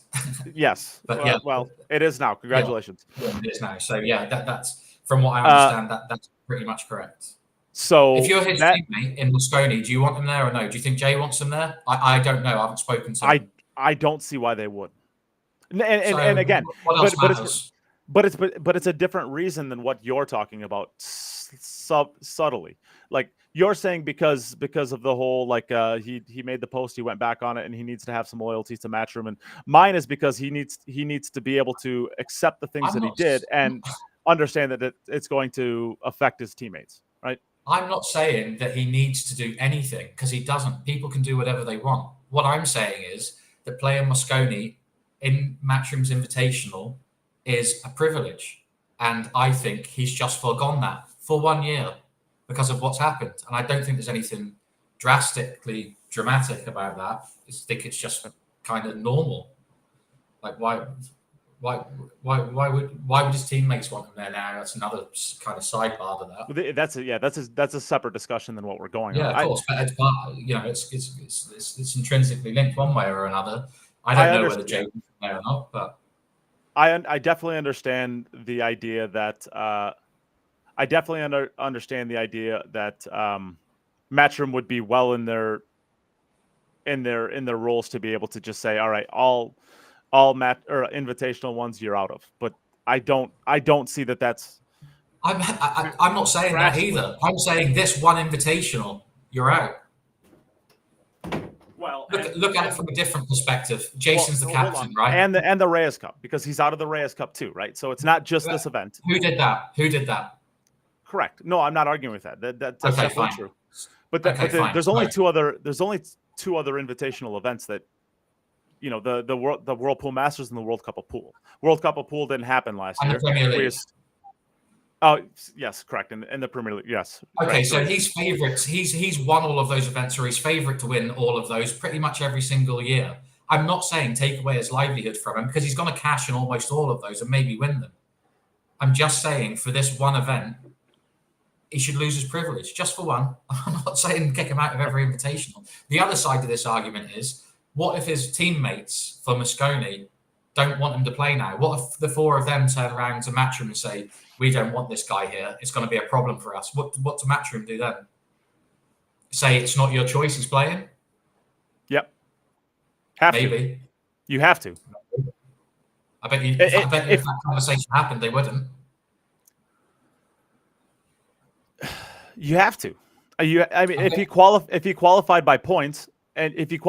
Speaker 1: Yes, but well, it is now. Congratulations.
Speaker 2: Yeah, it is now. So yeah, that's from what I understand. That's pretty much correct.
Speaker 1: So
Speaker 2: if you're his teammate in Moscone, do you want him there or no? Do you think Jay wants him there? I don't know. I haven't spoken to him.
Speaker 1: I don't see why they would. And again, but it's a different reason than what you're talking about subtly. Like you're saying because of the whole he made the post, he went back on it, and he needs to have some loyalty to Matchroom. And mine is because he needs to be able to accept the things that he did and understand that it's going to affect his teammates, right?
Speaker 2: I'm not saying that he needs to do anything, because he doesn't. People can do whatever they want. What I'm saying is that playing Moscone in Matchroom's Invitational is a privilege. And I think he's just forgone that for 1 year because of what's happened. And I don't think there's anything drastically dramatic about that. I think it's just kind of normal. Like why would his teammates want him there now? That's another kind of sidebar to that.
Speaker 1: That's a separate discussion than what we're going on.
Speaker 2: Yeah, of course, but it's intrinsically linked one way or another. I don't know whether Jay was there or not, but
Speaker 1: I definitely understand the idea that understand the idea that Matchroom would be well in their roles to be able to just say, all right, all invitational ones you're out of. But I don't see that that's.
Speaker 2: I'm not saying that either. I'm saying this one invitational, you're out.
Speaker 1: Well,
Speaker 2: look at it from a different perspective. Jason's the captain, right?
Speaker 1: And the Reyes Cup, because he's out of the Reyes Cup too, right? So it's not just this event.
Speaker 2: Who did that? Correct.
Speaker 1: No, I'm not arguing with that. That's okay, definitely true. But there's only two other invitational events that the Whirlpool Masters and the World Cup of Pool. World Cup of Pool didn't happen last
Speaker 2: And
Speaker 1: year.
Speaker 2: the Premier League.
Speaker 1: Oh, yes, correct. In the Premier League, yes.
Speaker 2: Okay,
Speaker 1: right,
Speaker 2: so he's favourites. He's won all of those events, or he's favourite to win all of those pretty much every single year. I'm not saying take away his livelihood from him, because he's going to cash in almost all of those and maybe win them. I'm just saying for this one event, he should lose his privilege just for one. I'm not saying kick him out of every invitational. The other side of this argument is, what if his teammates for Moscone don't want him to play now? What if the four of them turn around to Matchroom and say, we don't want this guy here, it's going to be a problem for us? What to Matchroom do then? Say it's not your choice, he's playing?
Speaker 1: Yep.
Speaker 2: Maybe.
Speaker 1: You have to.
Speaker 2: I bet you, if that conversation happened, they wouldn't.
Speaker 1: You have to. If he qualified by points, and if he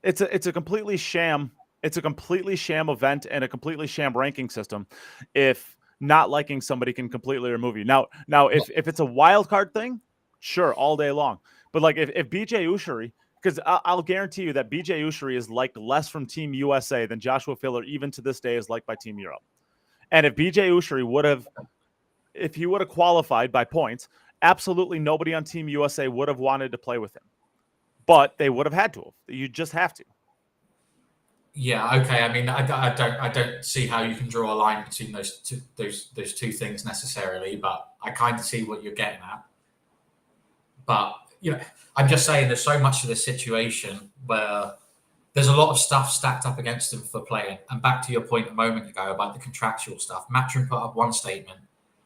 Speaker 1: it's a completely sham. It's a completely sham event and a completely sham ranking system. If not liking somebody can completely remove you. Now, if it's a wild card thing, sure, all day long. But like if BJ Ushiri, because I'll guarantee you that BJ Ushiri is liked less from Team USA than Joshua Filler even to this day is liked by Team Europe. And if BJ Ushiri would have qualified by points, absolutely nobody on Team USA would have wanted to play with him. But they would have had to have. You just have to.
Speaker 2: Yeah, okay. I mean, I don't see how you can draw a line between those two things necessarily, but I kind of see what you're getting at. But I'm just saying there's so much of this situation where there's a lot of stuff stacked up against him for playing. And back to your point a moment ago about the contractual stuff, Matchroom put up one statement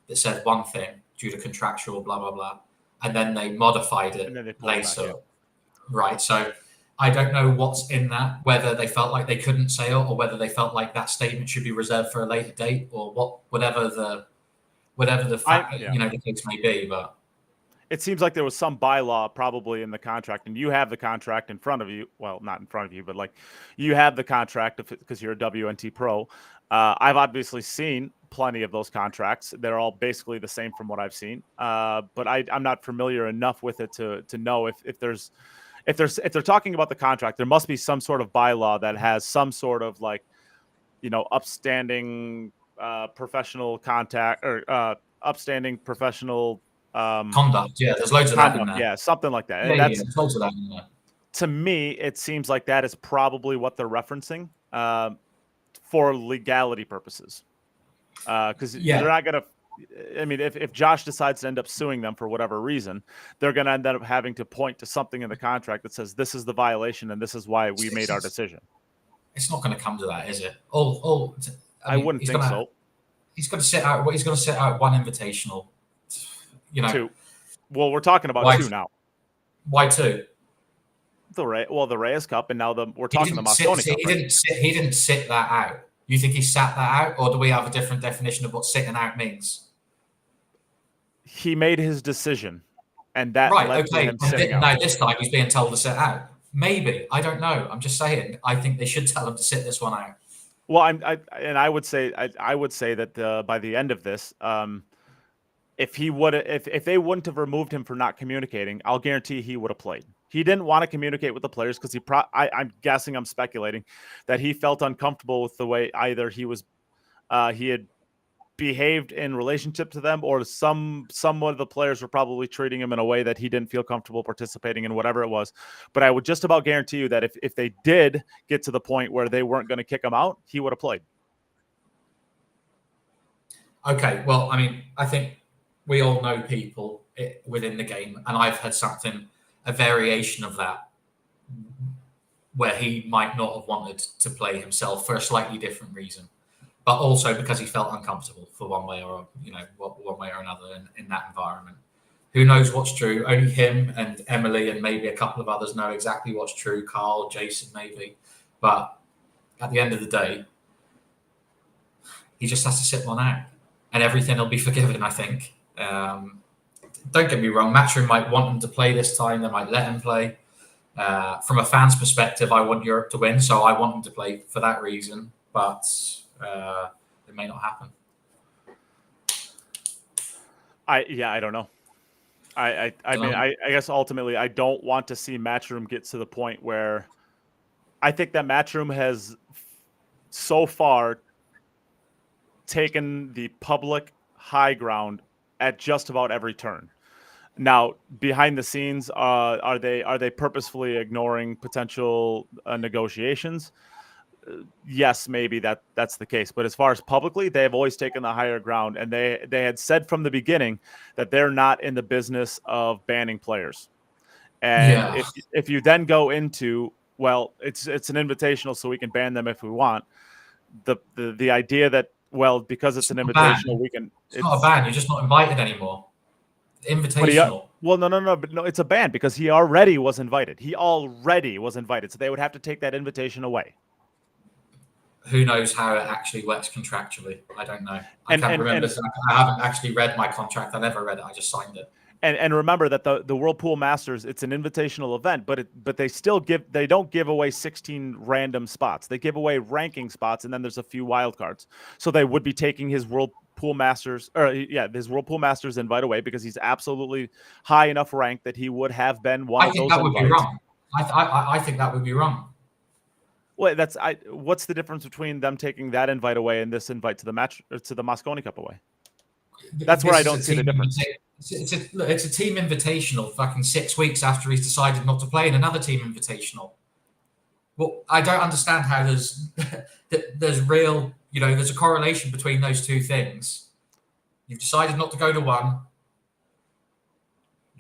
Speaker 2: that said one thing due to contractual blah blah blah, and then they modified it later. Right, so I don't know what's in that, whether they felt like they couldn't say it or whether they felt like that statement should be reserved for a later date, or whatever the the case may be. But
Speaker 1: it seems like there was some bylaw probably in the contract, and you have the contract in front of you. Well, not in front of you, but like you have the contract because you're a WNT pro. I've obviously seen plenty of those contracts. They're all basically the same from what I've seen. But I'm not familiar enough with it to know if they're talking about the contract, there must be some sort of bylaw that has some sort of upstanding professional contact or upstanding professional
Speaker 2: conduct. Yeah, there's loads of that in there.
Speaker 1: Yeah, something like that.
Speaker 2: Yeah, there's loads of that in there.
Speaker 1: To me, it seems like that is probably what they're referencing for legality purposes. Because they're not going to. I mean, if Josh decides to end up suing them for whatever reason, they're going to end up having to point to something in the contract that says this is the violation and this is why we made our decision.
Speaker 2: It's not going to come to that, is it?
Speaker 1: I wouldn't think so.
Speaker 2: He's going to sit out. He's going to sit out one invitational.
Speaker 1: Two. Well, we're talking about two now.
Speaker 2: Why two?
Speaker 1: The Reyes Cup, and now we're talking the Moscone Cup.
Speaker 2: He didn't sit that out. You think he sat that out, or do we have a different definition of what sitting out means?
Speaker 1: He made his decision, and that
Speaker 2: led
Speaker 1: to him sitting out.
Speaker 2: Now this time he's being told to sit out. Maybe, I don't know. I'm just saying. I think they should tell him to sit this one out.
Speaker 1: Well, I would say that by the end of this, if they wouldn't have removed him for not communicating, I'll guarantee he would have played. He didn't want to communicate with the players because I'm guessing, I'm speculating that he felt uncomfortable with the way either he had behaved in relationship to them, or some of the players were probably treating him in a way that he didn't feel comfortable participating in, whatever it was. But I would just about guarantee you that if they did get to the point where they weren't going to kick him out, he would have played.
Speaker 2: Okay, well, I mean, I think we all know people within the game, and I've had a variation of that, where he might not have wanted to play himself for a slightly different reason, but also because he felt uncomfortable for one way or another in that environment. Who knows what's true? Only him and Emily and maybe a couple of others know exactly what's true. Carl, Jason, maybe. But at the end of the day, he just has to sit one out, and everything will be forgiven, I think. Don't get me wrong, Matchroom might want him to play this time. They might let him play. From a fan's perspective, I want Europe to win, so I want him to play for that reason. But it may not happen.
Speaker 1: I don't know. I guess ultimately I don't want to see Matchroom get to the point where I think that Matchroom has so far taken the public high ground at just about every turn. Now, behind the scenes, are they purposefully ignoring potential negotiations? Yes, maybe that's the case. But as far as publicly, they have always taken the higher ground, and they had said from the beginning that they're not in the business of banning players. And if you then go into, well, it's an invitational, so we can ban them if we want. The idea that, well, because it's an invitational, we can.
Speaker 2: It's not a ban. You're just not invited anymore. Invitational.
Speaker 1: No, it's a ban because he already was invited. So they would have to take that invitation away.
Speaker 2: Who knows how it actually works contractually? I don't know. I can't remember. I haven't actually read my contract. I never read it. I just signed it.
Speaker 1: And remember that the Whirlpool Masters, it's an invitational event, but they don't give away 16 random spots. They give away ranking spots, and then there's a few wild cards. So they would be taking his Whirlpool Masters invite away because he's absolutely high enough rank that he would have been one of those invites. I think that would be wrong.
Speaker 2: I think that would be wrong.
Speaker 1: Well, what's the difference between them taking that invite away and this invite to the Moscone Cup away? That's where I don't see the difference.
Speaker 2: It's a team invitational fucking 6 weeks after he's decided not to play in another team invitational. Well, I don't understand how there's real, there's a correlation between those two things. You've decided not to go to one,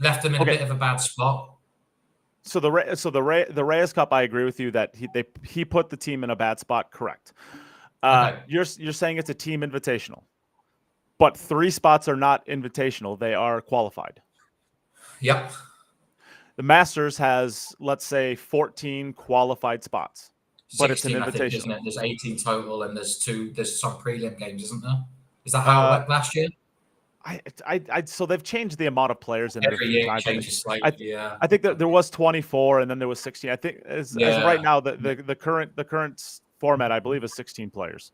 Speaker 2: left them in a bit of a bad spot.
Speaker 1: So the Reyes Cup, I agree with you that he put the team in a bad spot. Correct. Okay. You're saying it's a team invitational, but 3 spots are not invitational; they are qualified.
Speaker 2: Yep.
Speaker 1: The Masters has, let's say, 14 qualified spots,
Speaker 2: 16,
Speaker 1: but it's an invitational.
Speaker 2: I think, isn't it? There's 18 total, and there's some prelim games, isn't there? Is that how it went last year?
Speaker 1: So they've changed the amount of players in
Speaker 2: every year. Changes slightly. Yeah,
Speaker 1: I think that there was 24, and then there was 16. I think as right now the current format, I believe, is 16 players.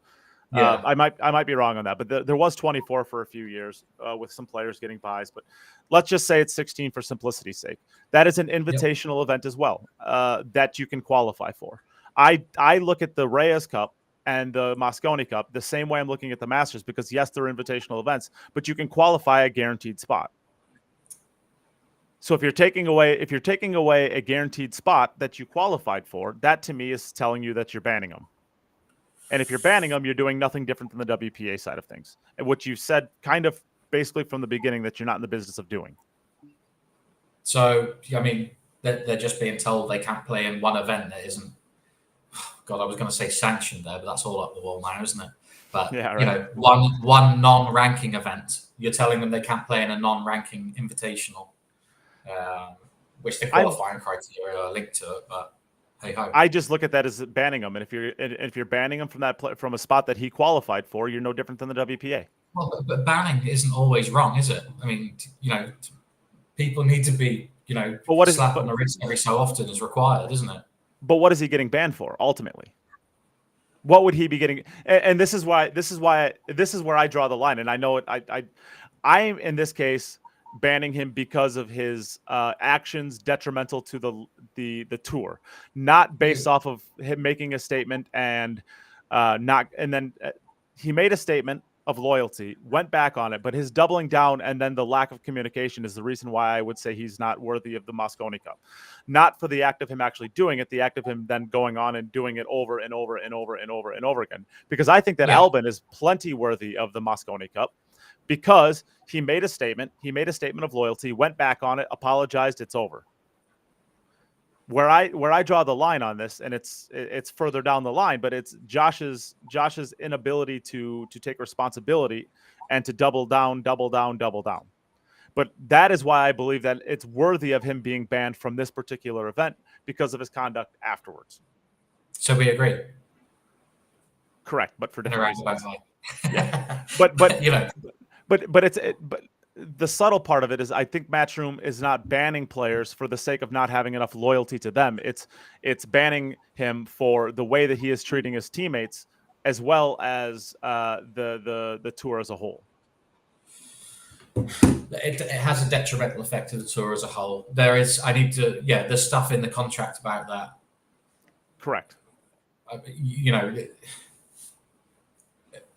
Speaker 1: Yeah, I might be wrong on that, but there was 24 for a few years with some players getting buys. But let's just say it's 16 for simplicity's sake. That is an invitational event as well that you can qualify for. I look at the Reyes Cup and the Moscone Cup the same way I'm looking at the Masters, because yes, they're invitational events, but you can qualify a guaranteed spot. So if you're taking away a guaranteed spot that you qualified for, that to me is telling you that you're banning them. And if you're banning them, you're doing nothing different than the WPA side of things, and what you've said kind of basically from the beginning that you're not in the business of doing.
Speaker 2: So I mean, they're just being told they can't play in one event that isn't. God, I was going to say sanctioned there, but that's all up the wall now, isn't it? But yeah, right. One non-ranking event, you're telling them they can't play in a non-ranking invitational, which the qualifying criteria are linked to it. But hey ho.
Speaker 1: I just look at that as banning them, and if you're banning them from a spot that he qualified for, you're no different than the WPA.
Speaker 2: Well, but banning isn't always wrong, is it? I mean, people need to be slapped on the wrist every so often is required, isn't it?
Speaker 1: But what is he getting banned for ultimately? What would he be getting? And this is where I draw the line. And I know it. I'm in this case banning him because of his actions detrimental to the tour, not based off of him making a statement and then he made a statement of loyalty, went back on it, but his doubling down and then the lack of communication is the reason why I would say he's not worthy of the Moscone Cup. Not for the act of him actually doing it, the act of him then going on and doing it over and over and over and over and over again. Because I think that Albin is plenty worthy of the Moscone Cup because he made a statement of loyalty, went back on it, apologized, it's over. Where I draw the line on this, and it's further down the line, but it's Josh's inability to take responsibility and to double down. But that is why I believe that it's worthy of him being banned from this particular event because of his conduct afterwards.
Speaker 2: So we agree.
Speaker 1: Correct, but for different reasons.
Speaker 2: Yeah.
Speaker 1: But the subtle part of it is I think Matchroom is not banning players for the sake of not having enough loyalty to them. It's banning him for the way that he is treating his teammates as well as the tour as a whole.
Speaker 2: It has a detrimental effect to the tour as a whole. There's stuff in the contract about that.
Speaker 1: Correct.
Speaker 2: you know,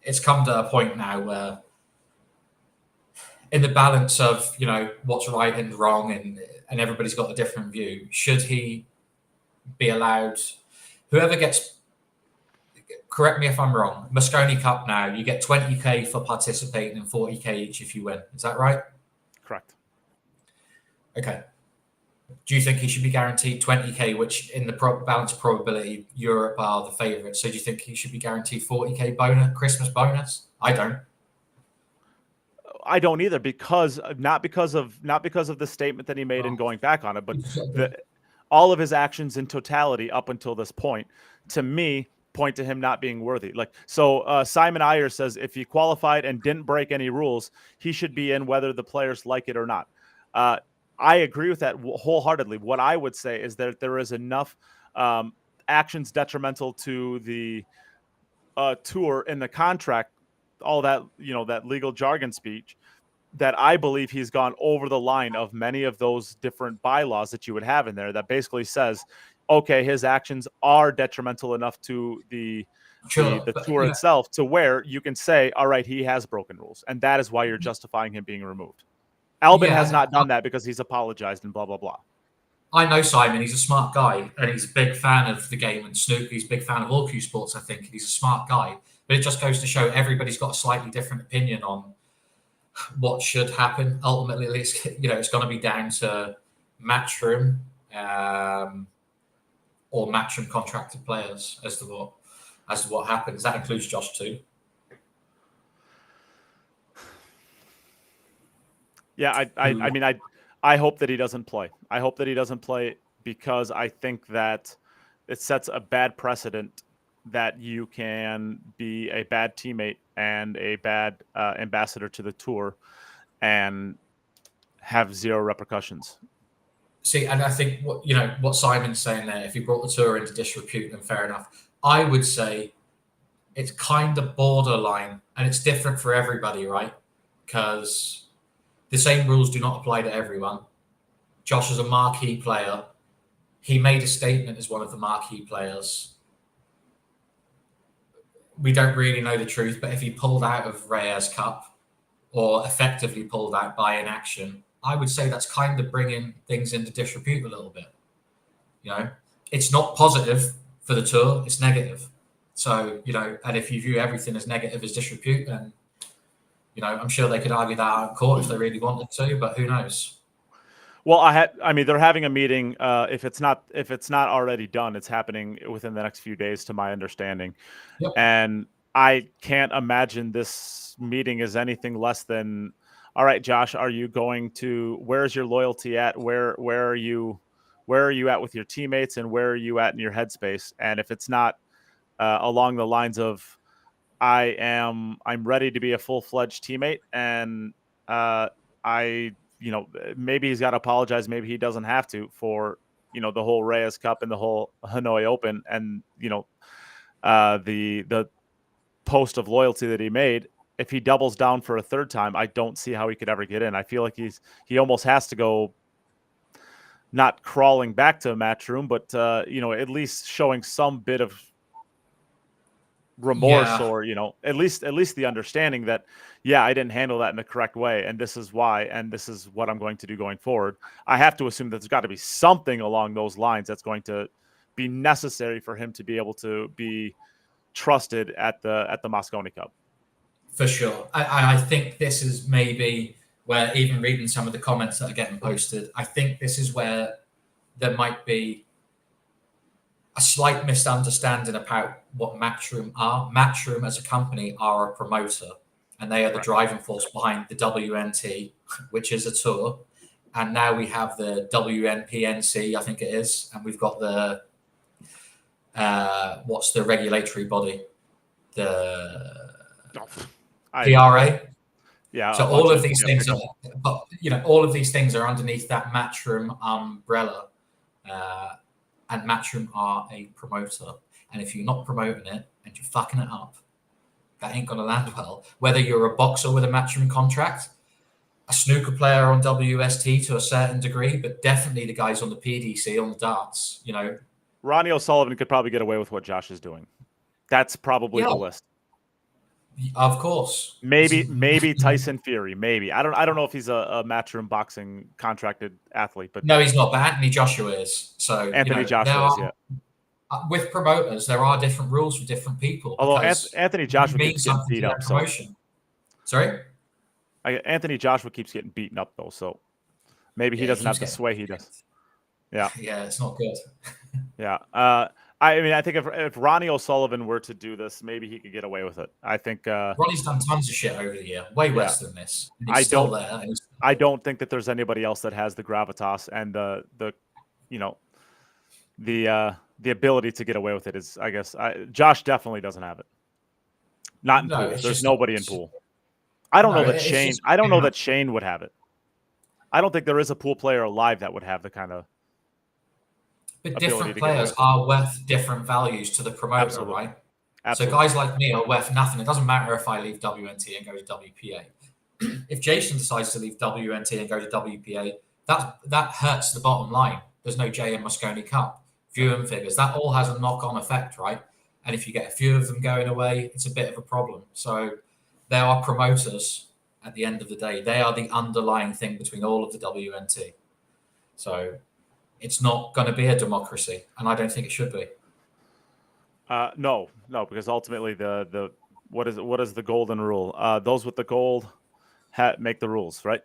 Speaker 2: it's come to a point now where, in the balance of, you know, what's right and wrong, and everybody's got a different view, should he be allowed, whoever gets, correct me if I'm wrong, Moscone Cup now, you get 20k for participating and 40k each if you win. Is that right?
Speaker 1: Correct.
Speaker 2: Okay. Do you think he should be guaranteed 20k, which in the balance of probability, Europe are the favourites? So do you think he should be guaranteed 40k bonus, Christmas bonus? I don't.
Speaker 1: I don't either, because not because of the statement that he made and going back on it, but all of his actions in totality up until this point, to me, point to him not being worthy. Like, so Simon Ayer says if he qualified and didn't break any rules, he should be in whether the players like it or not. I agree with that wholeheartedly. What I would say is that there is enough actions detrimental to the tour in the contract, all that, you know, that legal jargon speech, that I believe he's gone over the line of many of those different bylaws that you would have in there that basically says, okay, his actions are detrimental enough to the tour itself to where you can say, all right, he has broken rules. And that is why you're justifying him being removed. Albin has not done that because he's apologized and blah, blah, blah.
Speaker 2: I know Simon. He's a smart guy, and he's a big fan of the game and snooker. He's a big fan of all Q sports, I think. He's a smart guy. But it just goes to show everybody's got a slightly different opinion on what should happen. Ultimately, at least, you know, it's going to be down to Matchroom or Matchroom contracted players as to what happens. That includes Josh too.
Speaker 1: Yeah, I mean, I hope that he doesn't play. I hope that he doesn't play because I think that it sets a bad precedent that you can be a bad teammate and a bad ambassador to the tour and have zero repercussions.
Speaker 2: See, and I think what Simon's saying there, if he brought the tour into disrepute, then fair enough. I would say it's kind of borderline, and it's different for everybody, right? Because the same rules do not apply to everyone. Josh is a marquee player. He made a statement as one of the marquee players. We don't really know the truth, but if he pulled out of Reyes Cup or effectively pulled out by inaction, I would say that's kind of bringing things into disrepute a little bit. You know, it's not positive for the tour, it's negative. So, you know, and if you view everything as negative as disrepute, then, you know, I'm sure they could argue that out in court if they really wanted to, but who knows?
Speaker 1: Well, I mean, they're having a meeting. If it's not already done, it's happening within the next few days, to my understanding.
Speaker 2: Yep.
Speaker 1: And I can't imagine this meeting is anything less than, all right, Josh, are you going to? Where's your loyalty at? Where are you at with your teammates, and where are you at in your headspace? And if it's not along the lines of, I'm ready to be a full-fledged teammate, and you know, maybe he's got to apologize. Maybe he doesn't have to for, you know, the whole Reyes Cup and the whole Hanoi Open and, you know, the post of loyalty that he made. If he doubles down for a third time, I don't see how he could ever get in. I feel like he almost has to go, not crawling back to a Matchroom, but you know, at least showing some bit of remorse, or, you know, at least the understanding that, yeah, I didn't handle that in the correct way, and this is why, and this is what I'm going to do going forward. I have to assume that there's got to be something along those lines that's going to be necessary for him to be able to be trusted at the Moscone Cup.
Speaker 2: For sure. I think this is maybe where, even reading some of the comments that are getting posted, I think this is where there might be a slight misunderstanding about what Matchroom are. Matchroom as a company are a promoter, and they are the driving force behind the WNT, which is a tour. And now we have the WNPNC, I think it is, and we've got the what's the regulatory body? The PRA.
Speaker 1: Yeah.
Speaker 2: So all of these things are, but you know, all of these things are underneath that Matchroom umbrella. And Matchroom are a promoter. And if you're not promoting it and you're fucking it up, that ain't going to land well. Whether you're a boxer with a Matchroom contract, a snooker player on WST to a certain degree, but definitely the guys on the PDC, on the darts, you know,
Speaker 1: Ronnie O'Sullivan could probably get away with what Josh is doing. That's probably the list.
Speaker 2: Of course.
Speaker 1: Maybe Tyson Fury. Maybe I don't know if he's a matchroom boxing contracted athlete, but
Speaker 2: no, he's not. But Anthony Joshua is. So
Speaker 1: Anthony Joshua is. Yeah.
Speaker 2: With promoters, there are different rules for different people.
Speaker 1: Although Anthony Joshua keeps getting beat up.
Speaker 2: Promotion. Sorry?
Speaker 1: Anthony Joshua keeps getting beaten up, though. So maybe he doesn't have the sway he does. Yeah.
Speaker 2: Yeah, it's not good.
Speaker 1: Yeah. I think if Ronnie O'Sullivan were to do this, maybe he could get away with it. I think
Speaker 2: Ronnie's done tons of shit over the year, way worse than this.
Speaker 1: I don't think that there's anybody else that has the gravitas and the ability to get away with it. Is I guess Josh definitely doesn't have it. Not in pool. There's nobody in pool. I don't know that Shane. I don't know that Shane would have it. I don't think there is a pool player alive that would have the kind of.
Speaker 2: But different players are worth different values to the promoter, right? Absolutely. So guys like me are worth nothing. It doesn't matter if I leave WNT and go to WPA. If Jason decides to leave WNT and go to WPA, that hurts the bottom line. There's no J in Moscone Cup. Viewing figures, that all has a knock-on effect, right? And if you get a few of them going away, it's a bit of a problem. So there are promoters at the end of the day. They are the underlying thing between all of the WNT. So it's not going to be a democracy, and I don't think it should be.
Speaker 1: No, because ultimately the what is the golden rule? Those with the gold make the rules, right?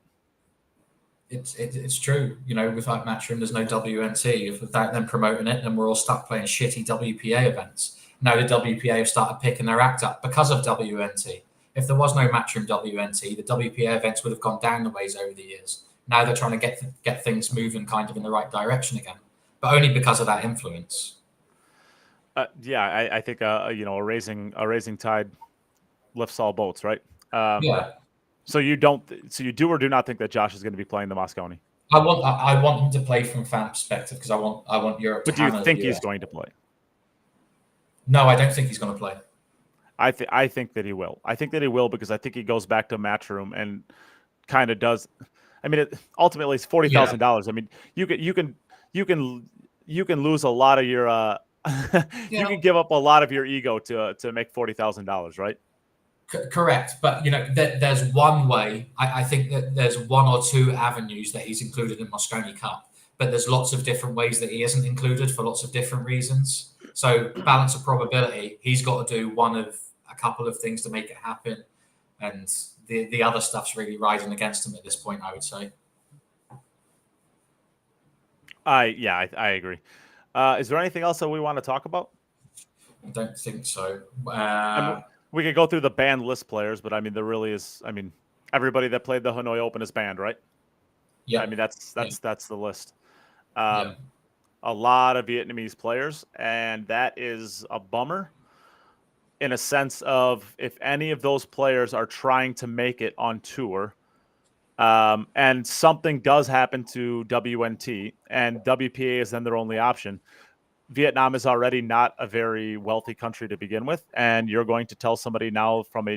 Speaker 2: It's true. Without Matchroom, there's no WNT. Without them promoting it, then we're all stuck playing shitty WPA events. Now the WPA have started picking their act up because of WNT. If there was no Matchroom WNT, the WPA events would have gone down the ways over the years. Now they're trying to get things moving kind of in the right direction again, but only because of that influence.
Speaker 1: I think a raising tide lifts all boats, right?
Speaker 2: Yeah.
Speaker 1: So you do or do not think that Josh is going to be playing the Moscone?
Speaker 2: I want him to play from fan perspective because I want Europe.
Speaker 1: But do you think he's going to play?
Speaker 2: No, I don't think he's going to play.
Speaker 1: I think that he will. I think that he will because I think he goes back to Matchroom and kind of does. I mean, ultimately, it's $40,000. I mean, you can lose a lot of your. You can give up a lot of your ego to make $40,000, right?
Speaker 2: Correct, but there's one way. I think that there's one or two avenues that he's included in Moscone Cup, but there's lots of different ways that he isn't included for lots of different reasons. So balance of probability, he's got to do one of a couple of things to make it happen, and the other stuff's really riding against him at this point, I would say.
Speaker 1: I agree. Is there anything else that we want to talk about?
Speaker 2: I don't think so.
Speaker 1: We could go through the banned list players, but I mean, there really is. I mean, everybody that played the Hanoi Open is banned, right?
Speaker 2: Yeah.
Speaker 1: I mean, that's the list. A lot of Vietnamese players, and that is a bummer. In a sense of if any of those players are trying to make it on tour, and something does happen to WNT, and WPA is then their only option. Vietnam is already not a very wealthy country to begin with, and you're going to tell somebody now from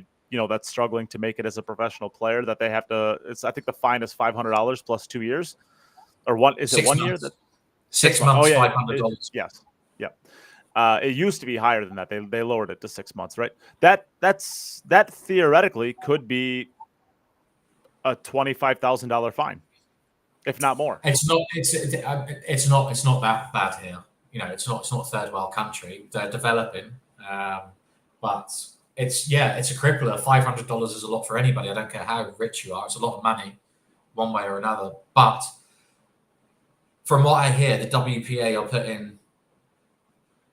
Speaker 1: that's struggling to make it as a professional player that they have to. I think the fine is $500 plus 2 years, or one. Is it 1 year?
Speaker 2: 6 months, $500.
Speaker 1: Yes, yeah. It used to be higher than that. They lowered it to 6 months, right? That theoretically could be a $25,000 fine, if not more.
Speaker 2: It's not that bad here. It's not a third world country. They're developing, but it's a crippler. $500 is a lot for anybody. I don't care how rich you are. It's a lot of money, one way or another. But from what I hear, the WPA are putting.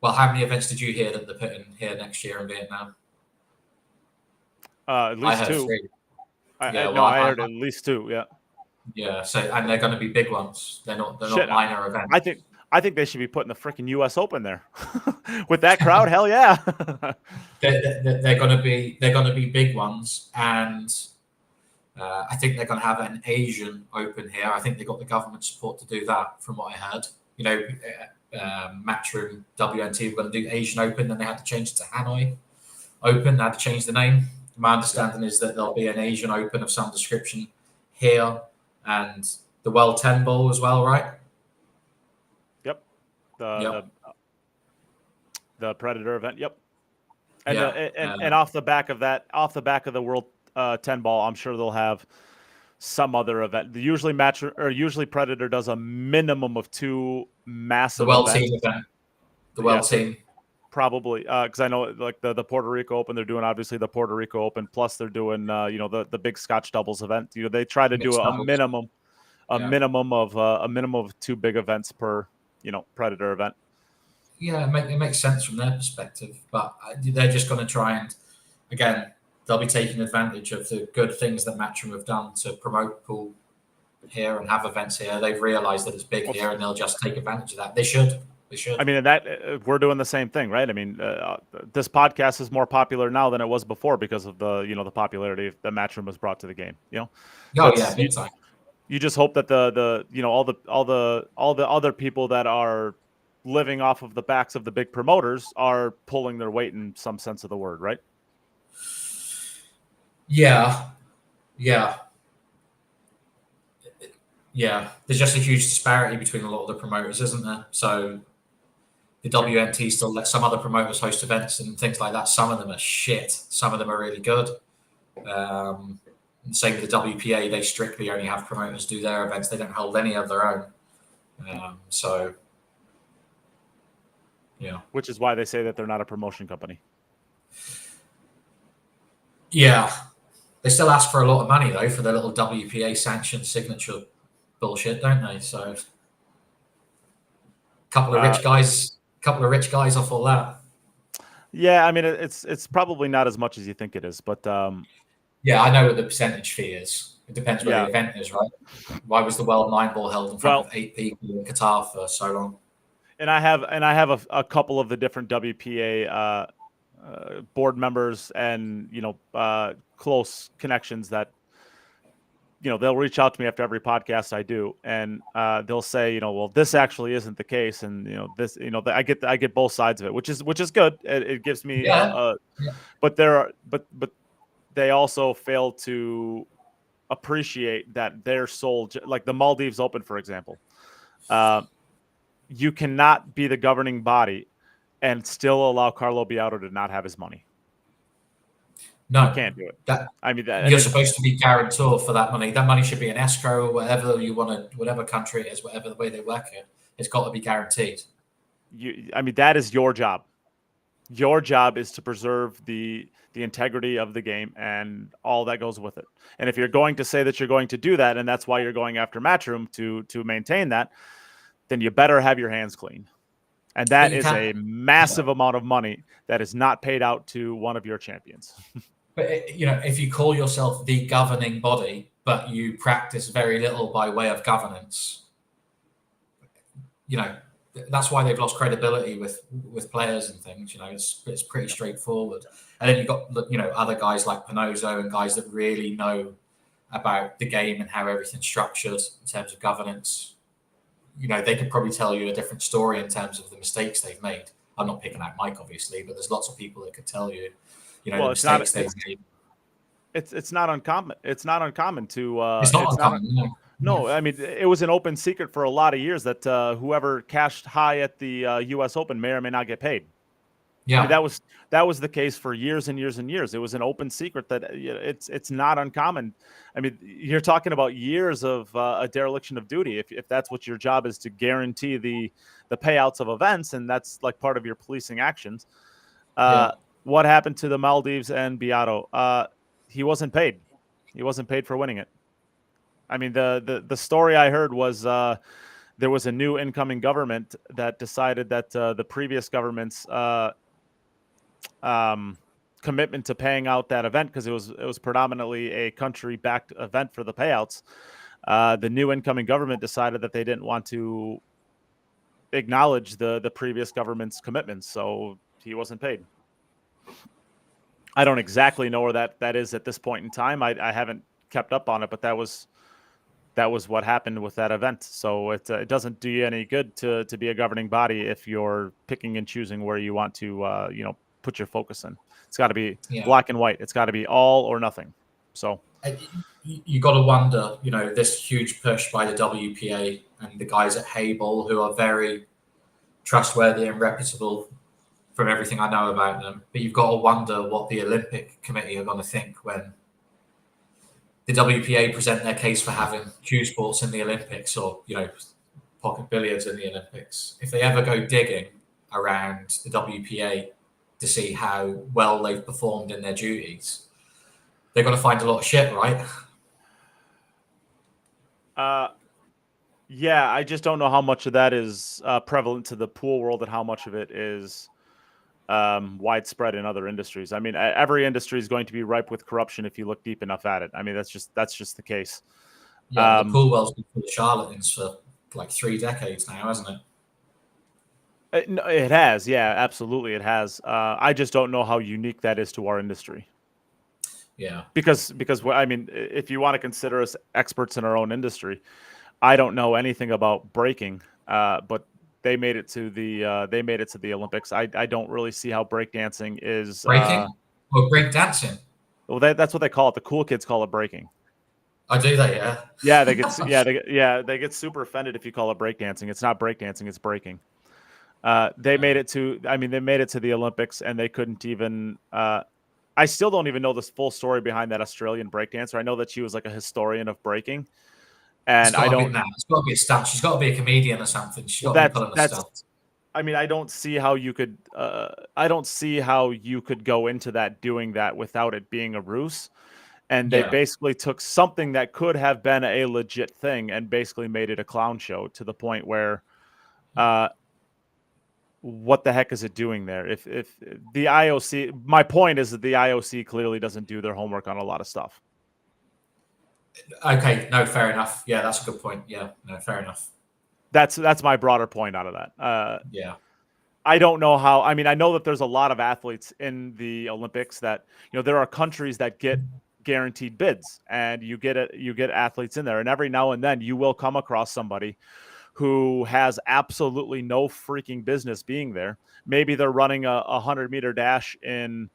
Speaker 2: Well, how many events did you hear that they're putting here next year in Vietnam?
Speaker 1: At least two.
Speaker 2: 3.
Speaker 1: I heard at least 2. Yeah.
Speaker 2: Yeah. So, and they're going to be big ones. They're not minor events.
Speaker 1: I think they should be putting the freaking U.S. Open there with that crowd. Hell yeah!
Speaker 2: they're going to be big ones, and I think they're going to have an Asian Open here. I think they got the government support to do that, from what I heard. Matchroom WNT were going to do Asian Open, then they had to change it to Hanoi Open. They had to change the name. My understanding is that there'll be an Asian Open of some description here, and the World 10 Bowl as well, right?
Speaker 1: The Predator event. Yep. And
Speaker 2: Yeah,
Speaker 1: and off the back of the World 10 ball, I'm sure they'll have some other event. Usually Predator does a minimum of 2 massive
Speaker 2: the World
Speaker 1: events.
Speaker 2: Team event. The World Team.
Speaker 1: Probably, because I know like the Puerto Rico Open, they're doing obviously the Puerto Rico Open, plus they're doing the big Scotch doubles event. They try to do a minimum of 2 big events per Predator event.
Speaker 2: Yeah, it makes sense from their perspective, but they're just going to try and, again, they'll be taking advantage of the good things that Matchroom have done to promote pool here and have events here. They've realized that it's big here, and they'll just take advantage of that. They should. I
Speaker 1: mean, we're doing the same thing, right? I mean, this podcast is more popular now than it was before because of the popularity that Matchroom was brought to the game.
Speaker 2: Oh yeah, big time.
Speaker 1: You just hope that all the other people that are living off of the backs of the big promoters are pulling their weight in some sense of the word, right?
Speaker 2: Yeah. There's just a huge disparity between a lot of the promoters, isn't there? So the WNT still let some other promoters host events and things like that. Some of them are shit. Some of them are really good. Same with the WPA. They strictly only have promoters do their events. They don't hold any of their own.
Speaker 1: Which is why they say that they're not a promotion company.
Speaker 2: Yeah. They still ask for a lot of money, though, for their little WPA sanctioned signature bullshit, don't they? So a couple of rich guys off all that.
Speaker 1: Yeah, I mean, it's probably not as much as you think it is, but
Speaker 2: yeah, I know what the percentage fee is. It depends where the event is, right? Why was the World 9 Ball held in front of 8 people in Qatar for so long?
Speaker 1: And I have a couple of the different WPA board members and close connections that they'll reach out to me after every podcast I do, and they'll say, well, this actually isn't the case, and this, I get both sides of it, which is good. It gives me, but they also fail to appreciate that their sole, like the Maldives Open, for example, you cannot be the governing body and still allow Carlo Biauto to not have his money.
Speaker 2: No,
Speaker 1: you can't do it.
Speaker 2: You're supposed to be guarantor for that money. That money should be an escrow or whatever you want to, whatever country it is, whatever the way they work it. It's got to be guaranteed.
Speaker 1: That is your job. Your job is to preserve the integrity of the game and all that goes with it. And if you're going to say that you're going to do that, and that's why you're going after Matchroom to maintain that, then you better have your hands clean. And that is a massive amount of money that is not paid out to one of your champions.
Speaker 2: But if you call yourself the governing body, but you practice very little by way of governance, that's why they've lost credibility with players and things. It's pretty straightforward. And then you've got other guys like Pinozo and guys that really know about the game and how everything's structured in terms of governance. They could probably tell you a different story in terms of the mistakes they've made. I'm not picking out Mike, obviously, but there's lots of people that could tell you, the mistakes they've made.
Speaker 1: It's not uncommon. It's not uncommon to.
Speaker 2: It's not uncommon.
Speaker 1: No, I mean, it was an open secret for a lot of years that whoever cashed high at the U.S. Open may or may not get paid.
Speaker 2: Yeah,
Speaker 1: I mean, that was the case for years and years and years. It was an open secret that it's not uncommon. I mean, you're talking about years of a dereliction of duty if that's what your job is, to guarantee the payouts of events, and that's like part of your policing actions. What happened to the Maldives and Beato? He wasn't paid. He wasn't paid for winning it. I mean, the story I heard was there was a new incoming government that decided that the previous government's commitment to paying out that event, because it was predominantly a country-backed event for the payouts. The new incoming government decided that they didn't want to acknowledge the previous government's commitments, so he wasn't paid. I don't exactly know where that is at this point in time. I haven't kept up on it, but that was what happened with that event. So it doesn't do you any good to be a governing body if you're picking and choosing where you want to put your focus in. It's got to be black and white. It's got to be all or nothing. So
Speaker 2: you got to wonder, this huge push by the WPA and the guys at Hayball, who are very trustworthy and reputable from everything I know about them. But you've got to wonder what the Olympic Committee are going to think when the WPA present their case for having cue sports in the Olympics, or pocket billiards in the Olympics. If they ever go digging around the WPA to see how well they've performed in their duties, they're going to find a lot of shit, right?
Speaker 1: Yeah, I just don't know how much of that is prevalent to the pool world and how much of it is widespread in other industries. I mean, every industry is going to be ripe with corruption if you look deep enough at it. I mean, that's just the case.
Speaker 2: Yeah, the pool world's been full of charlatans for like 3 decades now, hasn't it?
Speaker 1: It has, yeah, absolutely, it has. I just don't know how unique that is to our industry.
Speaker 2: Yeah,
Speaker 1: because I mean, if you want to consider us experts in our own industry, I don't know anything about breaking, but they made it to the Olympics. I don't really see how breakdancing is
Speaker 2: breaking or break dancing.
Speaker 1: Well, that's what they call it. The cool kids call it breaking.
Speaker 2: I do that, yeah.
Speaker 1: Yeah, they get super offended if you call it breakdancing. It's not breakdancing; it's breaking. They made it to. I mean, they made it to the Olympics, and they couldn't even. I still don't even know the full story behind that Australian breakdancer. I know that she was like a historian of breaking, and I don't.
Speaker 2: It's got to be a stunt. She's got to be a comedian or something. She's got to be pulling a stunt.
Speaker 1: I mean, I don't see how you could. I don't see how you could go into that doing that without it being a ruse. And they basically took something that could have been a legit thing and basically made it a clown show to the point where, what the heck is it doing there? If the IOC, my point is that the IOC clearly doesn't do their homework on a lot of stuff.
Speaker 2: Okay, no, fair enough. Yeah, that's a good point. Yeah, no, fair enough.
Speaker 1: That's my broader point out of that.
Speaker 2: Yeah.
Speaker 1: I don't know how. I mean, I know that there's a lot of athletes in the Olympics that, there are countries that get guaranteed bids, and you get athletes in there, and every now and then you will come across somebody who has absolutely no freaking business being there. Maybe they're running a 100-meter dash in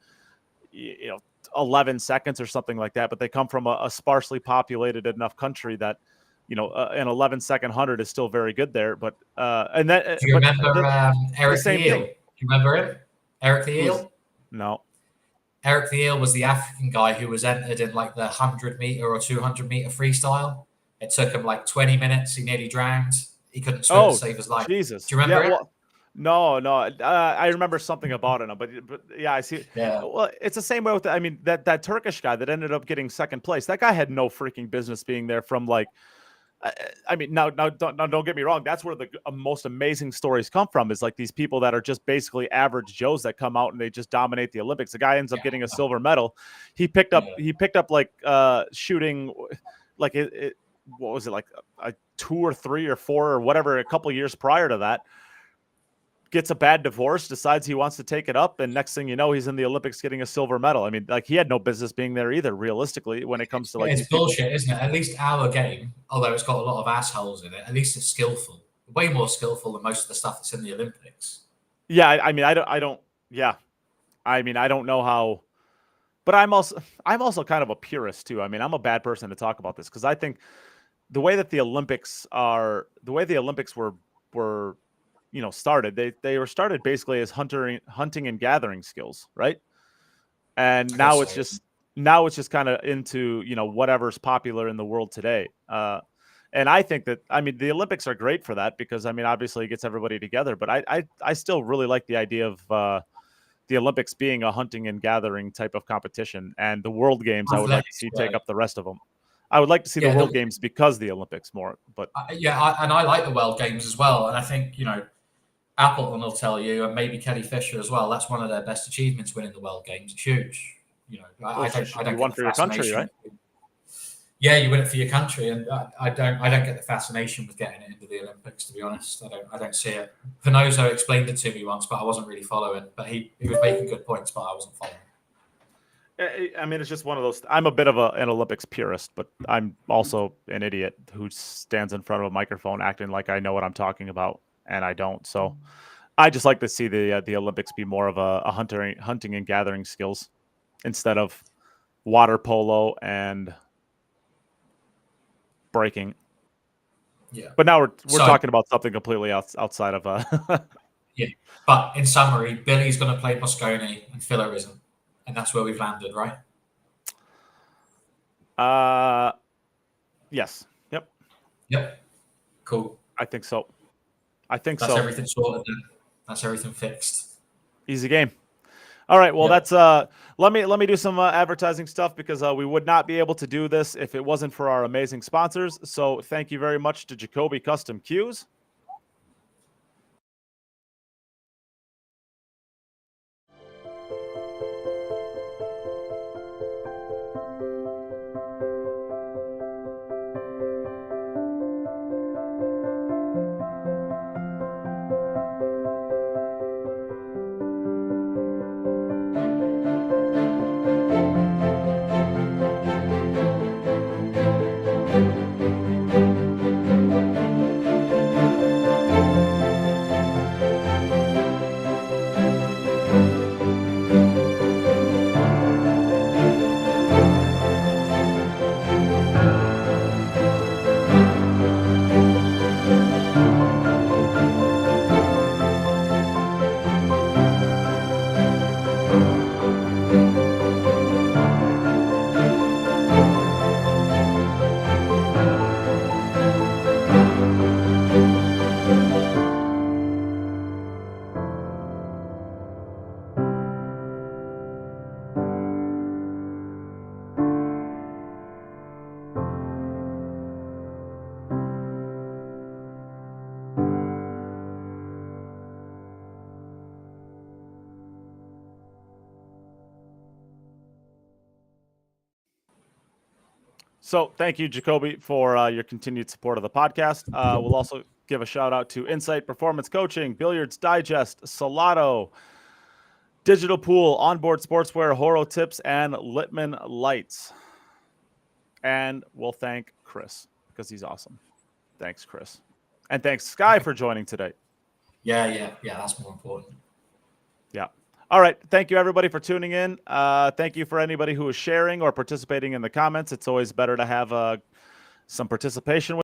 Speaker 1: 11 seconds or something like that, but they come from a sparsely populated enough country that an 11-second 100 is still very good there. But and then
Speaker 2: do you remember Eric the Eel? Do you remember him? Eric the Eel?
Speaker 1: No.
Speaker 2: Eric the Eel was the African guy who was entered in like the 100-meter or 200-meter freestyle. It took him like 20 minutes. He nearly drowned. He couldn't swim to save his life.
Speaker 1: Jesus.
Speaker 2: Do you remember it?
Speaker 1: Well, no. I remember something about it, but yeah, I see.
Speaker 2: Yeah.
Speaker 1: Well, it's the same way with that Turkish guy that ended up getting second place. That guy had no freaking business being there. From like, now don't get me wrong. That's where the most amazing stories come from. Is like these people that are just basically average Joes that come out and they just dominate the Olympics. The guy ends up getting a silver medal. He picked up like shooting like what was it, like a 2 or 3 or 4 or whatever a couple years prior to that. Gets a bad divorce, decides he wants to take it up, and next thing you know, he's in the Olympics getting a silver medal. I mean, like, he had no business being there either, realistically, when it comes to like.
Speaker 2: It's bullshit, isn't it? At least our game, although it's got a lot of assholes in it, at least it's skillful. Way more skillful than most of the stuff that's in the Olympics.
Speaker 1: Yeah, I mean, I don't. Yeah, I mean, I don't know how, but I'm also kind of a purist too. I mean, I'm a bad person to talk about this because I think the way the Olympics were started, they were started basically as hunting and gathering skills, right? And now it's just kind of into whatever's popular in the world today. And I think that, I mean, the Olympics are great for that because, I mean, obviously it gets everybody together, but I still really like the idea of the Olympics being a hunting and gathering type of competition, and the World Games I would like to see take up the rest of them. I would like to see the World Games because the Olympics more, but
Speaker 2: and I like the World Games as well. And I think, Appleton will tell you, and maybe Kelly Fisher as well, that's one of their best achievements, winning the World Games. It's huge. I don't
Speaker 1: won for your country, right?
Speaker 2: Yeah, you win it for your country, and I don't get the fascination with getting it into the Olympics. To be honest, I don't see it. Pinozo explained it to me once, but I wasn't really following. But he was making good points, but I wasn't following.
Speaker 1: I mean, it's just one of those. I'm a bit of an Olympics purist, but I'm also an idiot who stands in front of a microphone acting like I know what I'm talking about, and I don't. So I just like to see the Olympics be more of a hunting and gathering skills instead of water polo and breaking.
Speaker 2: Yeah.
Speaker 1: But now we're talking about something completely outside of
Speaker 2: Yeah. But in summary, Billy's going to play Moscone and Filler isn't. And that's where we've landed, right?
Speaker 1: Yes. Yep.
Speaker 2: Yep. Cool.
Speaker 1: I think so.
Speaker 2: That's everything sorted then. That's everything fixed.
Speaker 1: Easy game. All right. Well,
Speaker 2: Yep.
Speaker 1: that's let me do some advertising stuff because we would not be able to do this if it wasn't for our amazing sponsors. So thank you very much to Jacoby Custom Cues. So thank you, Jacoby, for your continued support of the podcast. We'll also give a shout out to Insight Performance Coaching, Billiards Digest, Salado, Digital Pool, Onboard Sportswear, Horo Tips, and Littman Lights. And we'll thank Chris because he's awesome. Thanks, Chris. And thanks, Sky, for joining today.
Speaker 2: Yeah. That's more important.
Speaker 1: Yeah. All right. Thank you, everybody, for tuning in. Thank you for anybody who is sharing or participating in the comments. It's always better to have some participation with